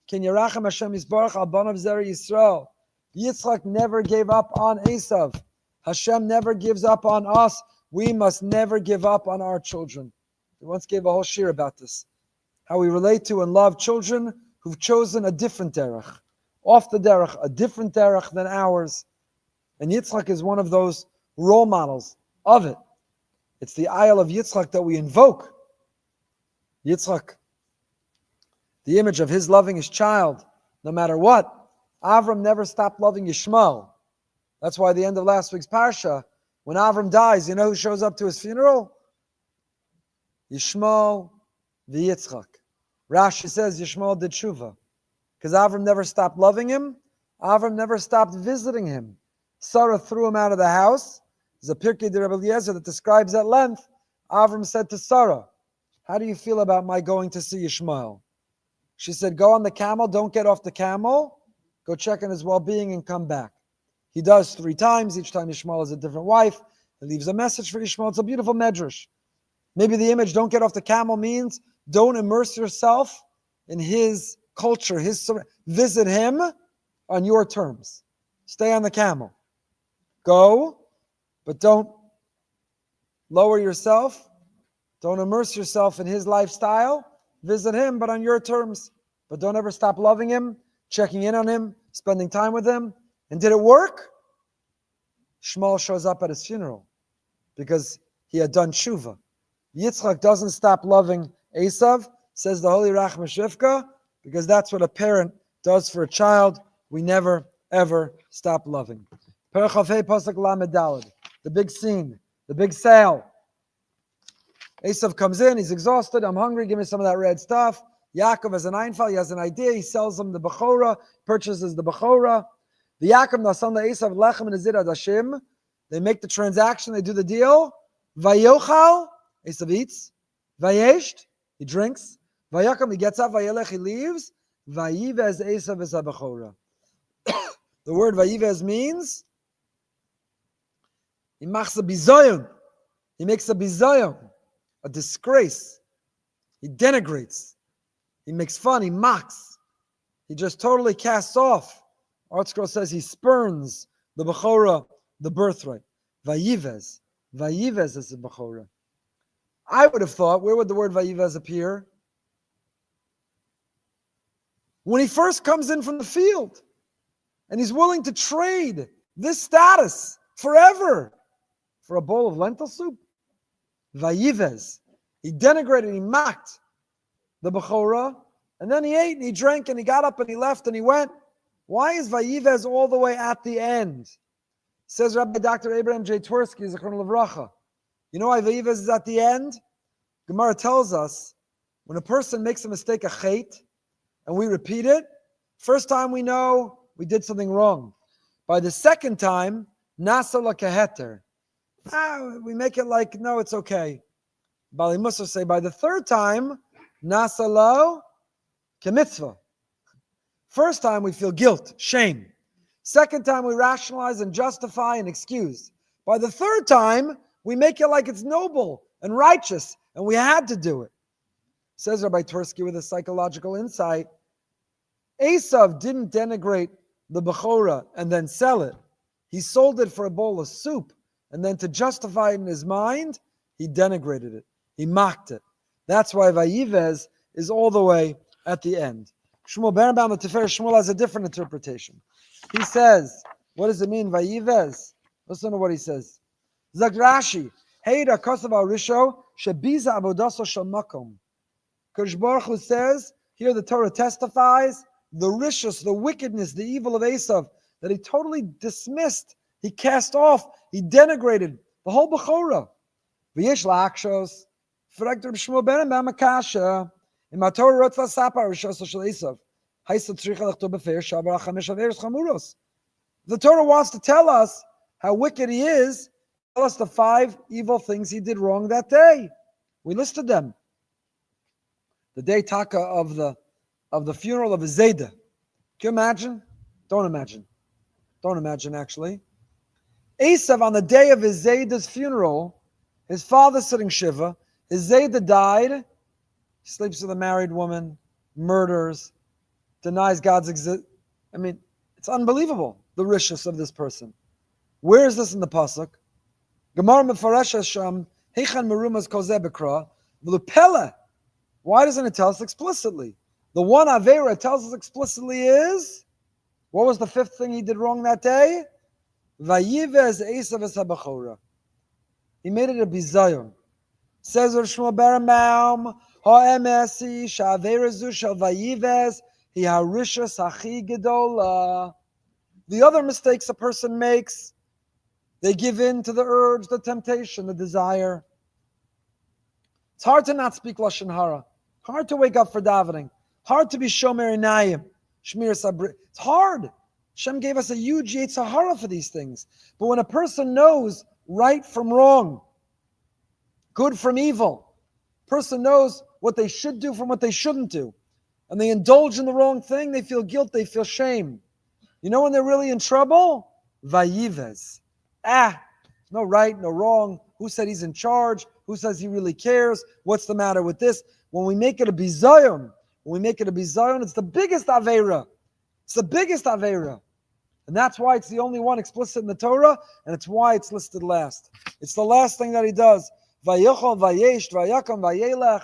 Ken Yerachem Hashem Yisbarach al Banav Zeri Yisrael. Yitzchak never gave up on Esav. Hashem never gives up on us. We must never give up on our children. We once gave a whole shiur about this, how we relate to and love children who've chosen a different derech, off the derech, a different derech than ours. And Yitzchak is one of those role models of it. It's the Isle of Yitzchak that we invoke. Yitzchak, the image of his loving his child, no matter what. Avram never stopped loving Yishmael. That's why at the end of last week's Parsha, when Avram dies, you know who shows up to his funeral? Yishmael v'Yitzchak. Rashi says Yishmael did tshuva, because Avram never stopped loving him. Avram never stopped visiting him. Sarah threw him out of the house. There's a Pirkei de Rebbe Eliezer that describes at length. Avram said to Sarah, "How do you feel about my going to see Yishmael?" She said, "Go on the camel, don't get off the camel. Go check on his well-being and come back." He does 3 times. Each time Yishmael is a different wife. He leaves a message for Yishmael. It's a beautiful medrash. Maybe the image, don't get off the camel, means don't immerse yourself in his culture, visit him on your terms. Stay on the camel. Go, but don't lower yourself. Don't immerse yourself in his lifestyle. Visit him, but on your terms. But don't ever stop loving him, checking in on him, spending time with him. And did it work? Shmuel shows up at his funeral because he had done tshuva. Yitzchak doesn't stop loving Esav, says the holy Rachma Shivka, because that's what a parent does for a child. We never, ever stop loving. Perach Chafei Pasuk Lamed Daled. The big scene, the big sale. Esav comes in, he's exhausted. I'm hungry, give me some of that red stuff. Yaakov has an einfall, he has an idea, he sells him the Bechora, purchases the Bechora. The Yaakov Nasan Esav Lechem and Azir Adashim. They make the transaction, they do the deal. Vayochal, Esav eats. Vayesht, he drinks. Vayakam, he gets up. Vayelech, he leaves. Vayivez Esav es Bechora. The word Vayivez means he makes a bizayon. He makes a bizayon, a disgrace. He denigrates. He makes fun. He mocks. He just totally casts off. Art Scroll says he spurns the Bechora, the birthright. Vayivez. Vayivez is the Bechora. I would have thought, where would the word Vayivez appear? When he first comes in from the field and he's willing to trade this status forever for a bowl of lentil soup. Vayivez. He denigrated, he mocked the Bechora, and then he ate and he drank and he got up and he left and he went. Why is Vayivez all the way at the end? Says Rabbi Dr. Abraham J. Twersky, Zechron Levracha. You know why Vayivez is at the end? Gemara tells us when a person makes a mistake, a chait, and we repeat it, first time we know we did something wrong. By the second time, nasa la keheter. We make it like, no, it's okay. Bali Musa say, by the third time, nasa lo kemitzvah. First time we feel guilt, shame. Second time we rationalize and justify and excuse. By the third time, we make it like it's noble and righteous And we had to do it. Says Rabbi Tursky with a psychological insight, Esav didn't denigrate the Bechorah and then sell it. He sold it for a bowl of soup, and then to justify it in his mind, he denigrated it. He mocked it. That's why Vayivez is all the way at the end. Shmuel Berenbaum, the Tiferes Shmuel, has a different interpretation. He says, what does it mean, Vayivez? Listen to what he says. Zag Rashi, Heida Kosav Risho, Shebiza Avodaso Shel Makom. Kodesh Baruch Hu says, here the Torah testifies, the rishus, the wickedness, the evil of Esav, that he totally dismissed, he cast off, he denigrated the whole Bechorah. V'yesh la'akshos, fragt Reb Shmuel Berenbaum Akasha, in my Torah wrote Vasapa Rishos Shel Esav, Haisa Tzricha Lechto Befer Shabar HaChamesh Averos Chamuros. The Torah wants to tell us how wicked he is, tell us the 5 evil things he did wrong that day. We listed them. The day Taka of the funeral of his Zayda. Can you imagine? Don't imagine. Don't imagine, actually. Esav, on the day of his Zayda's funeral, his father's sitting Shiva, his Zayda died, sleeps with a married woman, murders, denies God's existence. I mean, it's unbelievable, the rishus of this person. Where is this in the Pasuk? Gemara Mefaresha Sham, Heichan Merumas Kozeh Bekra, V'Lupela. Why doesn't it tell us explicitly? The one Avera tells us explicitly is, what was the 5th thing he did wrong that day? Vayivez Esav es habachora. He made it a bizayon. Says Rav Shmuel Berenbaum, ha'emesi sha'avera zu shel vayivez hi harishas hachi gedola. The other mistakes a person makes, they give in to the urge, the temptation, the desire. It's hard to not speak lashon hara. Hard to wake up for davening. Hard to be shomer inayim, shmir sabri. It's hard. Hashem gave us a huge yetzer hara for these things. But when a person knows right from wrong, good from evil, person knows what they should do from what they shouldn't do, and they indulge in the wrong thing, they feel guilt, they feel shame. You know when they're really in trouble? Vayivez. No right, no wrong. Who said he's in charge? Who says he really cares? What's the matter with this? When we make it a bizayon, it's the biggest avera. It's the biggest avera. And that's why it's the only one explicit in the Torah, and it's why it's listed last. It's the last thing that he does. Vayochol, vayesh, vayakam, vayelech.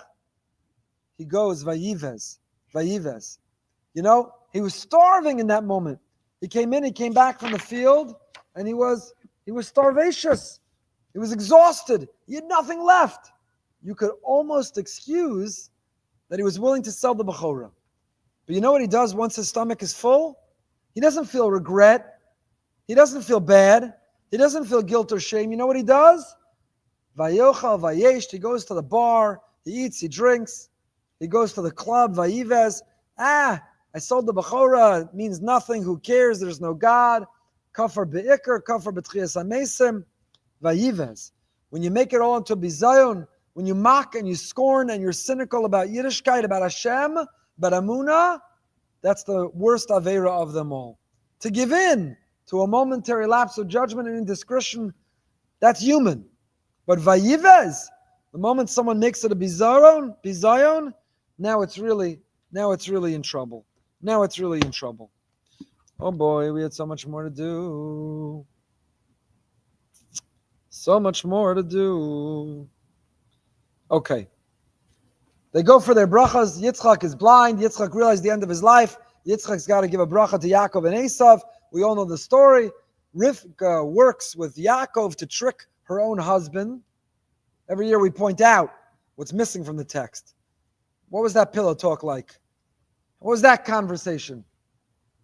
He goes, vayivez. You know, he was starving in that moment. He came back from the field, and he was starvacious. He was exhausted. He had nothing left. You could almost excuse that he was willing to sell the Bechorah. But you know what he does once his stomach is full? He doesn't feel regret. He doesn't feel bad. He doesn't feel guilt or shame. You know what he does? Vayochal, vayesh. He goes to the bar. He eats, he drinks. He goes to the club, vayivez. I sold the Bechorah. It means nothing. Who cares? There's no God. Kafar be'ikr, kafar b'tchias hamesim. Vayivez. When you make it all into bizayon, when you mock and you scorn and you're cynical about Yiddishkeit, about Hashem, about Amunah, that's the worst avera of them all. To give in to a momentary lapse of judgment and indiscretion, that's human. But vayivez, the moment someone makes it a bizayon, now it's really in trouble. Oh boy, we had so much more to do. Okay. They go for their brachas. Yitzchak is blind. Yitzchak realized the end of his life. Yitzchak's got to give a bracha to Yaakov and Esav. We all know the story. Rivka works with Yaakov to trick her own husband. Every year we point out what's missing from the text. What was that pillow talk like? What was that conversation?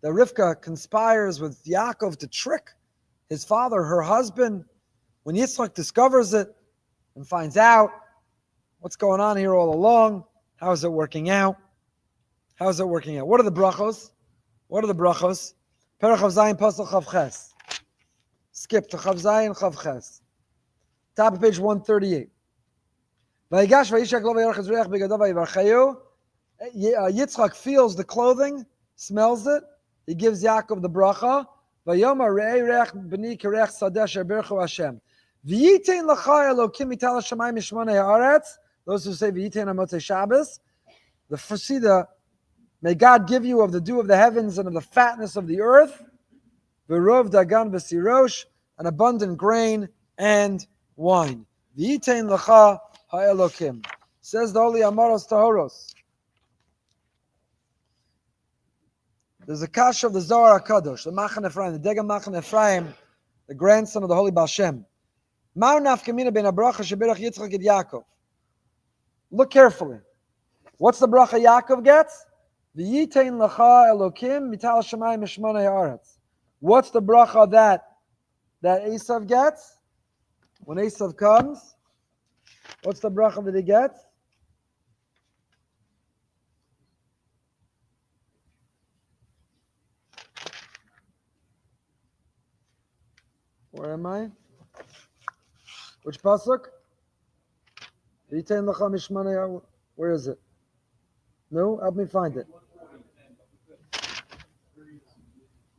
That Rivka conspires with Yaakov to trick his father, her husband. When Yitzchak discovers it and finds out what's going on here all along, how is it working out? What are the brachos? Perach Chav Zayin Pasuk Chav Ches. Skip to Chav Zayin Chav Ches. Top of page 138. Yitzchak feels the clothing, smells it. He gives Yaakov the bracha. Vayomar re'ei re'ech b'ni kerech sadeh asher berchu Hashem. V'yitein l'cha Elokim mital hashamayim mishmonei haaretz those who say v'yitain on Motzei Shabbos, the Fasida, may God give you of the dew of the heavens and of the fatness of the earth, v'rov dagan v'sirosh, an abundant grain and wine. V'yitain l'cha ha'elokim. Says the Holy Amaros Tahoros. There's a kasha of the Zohar HaKadosh, the Machan Ephraim, the Degam Machan Ephraim, the grandson of the Holy Baal Shem. Ma'u nafkamina ben habracha shebirach Yitzchak and Yaakov. Look carefully. What's the bracha Yaakov gets? V'yitain l'cha elokim mital shamayim mishmonei haaretz. What's the bracha that Esav gets? When Esav comes, what's the bracha that he gets? Where am I? Which pasuk? V'yitain l'cha mishmonei haaretz. Where is it? No, help me find it.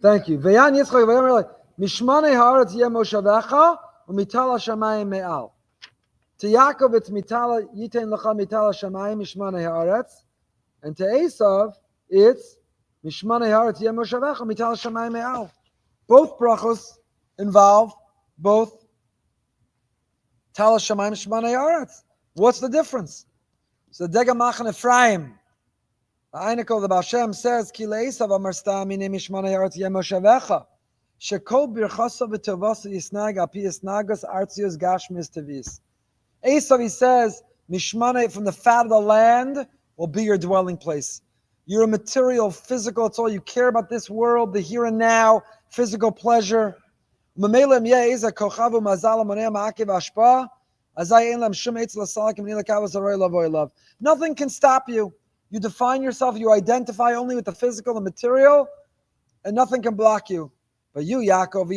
Thank you. V'yan Yitzchak v'yomer mishmonei haaretz yeh moshavecha u'mital hashamayim me'al. To Yaakov it's mitala yitain l'cha mital hashamayim mishmonei haaretz, and to Esav it's mishmonei haaretz yeh moshavecha u'mital hashamayim me'al. Both brachos involve both tal hashamayim mishmonei haaretz. What's the difference? So Dega Machan Ephraim, the Einiko of the Baal Shem says, Ki le'esav amar sta mine mishmonei haaretz yeh moshavecha, shekol birchasa v'tovasa yisnag al pi yisnagos artzios gashmis tevis. Esav, he says, mishmonei, from the fat of the land will be your dwelling place. You're a material, physical, it's all you care about, this world, the here and now, physical pleasure. Nothing can stop you. You define yourself, you identify only with the physical and material, and nothing can block you. But you, Yaakov,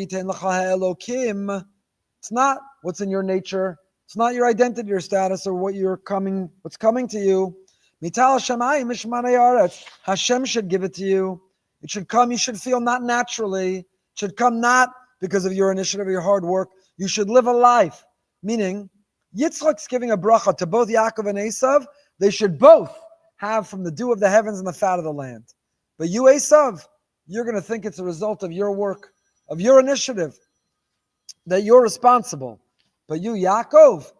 it's not what's in your nature, it's not your identity or status or what's coming to you. Hashem should give it to you. It should come, you should feel not naturally, it should come not because of your initiative or your hard work. You should live a life. Meaning, Yitzchak's giving a bracha to both Yaakov and Esav. They should both have from the dew of the heavens and the fat of the land. But you, Esav, you're going to think it's a result of your work, of your initiative, that you're responsible. But you, Yaakov,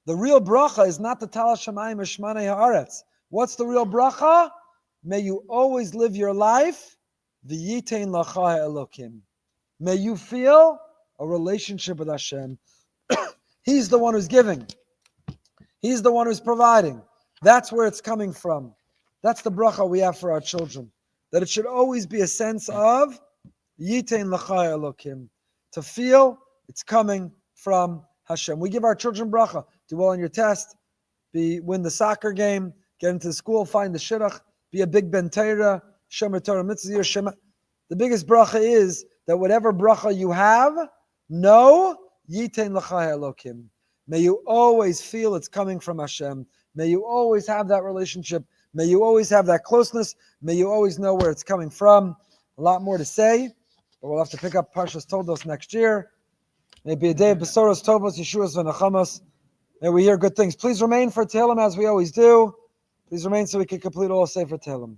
the real bracha is not the tal shamayim mishmonei haaretz. What's the real bracha? May you always live your life v'yitain lacha elokim. May you feel a relationship with Hashem. He's the one who's giving. He's the one who's providing. That's where it's coming from. That's the bracha we have for our children. That it should always be a sense of yitain l'chai elokim. To feel it's coming from Hashem. We give our children bracha. Do well on your test. Win the soccer game. Get into the school. Find the shidduch. Be a big ben Torah. Shomer Torah mitzvah. Shema. The biggest bracha is that whatever bracha you have, know yitain l'chai elokim. May you always feel it's coming from Hashem. May you always have that relationship. May you always have that closeness. May you always know where it's coming from. A lot more to say, but we'll have to pick up Parsha Toldos next year. May it be a day of Besoros, Tovos, Yeshuas, V'Nachamos. May we hear good things. Please remain for Tehillim as we always do. Please remain so we can complete all Sefer Tehillim.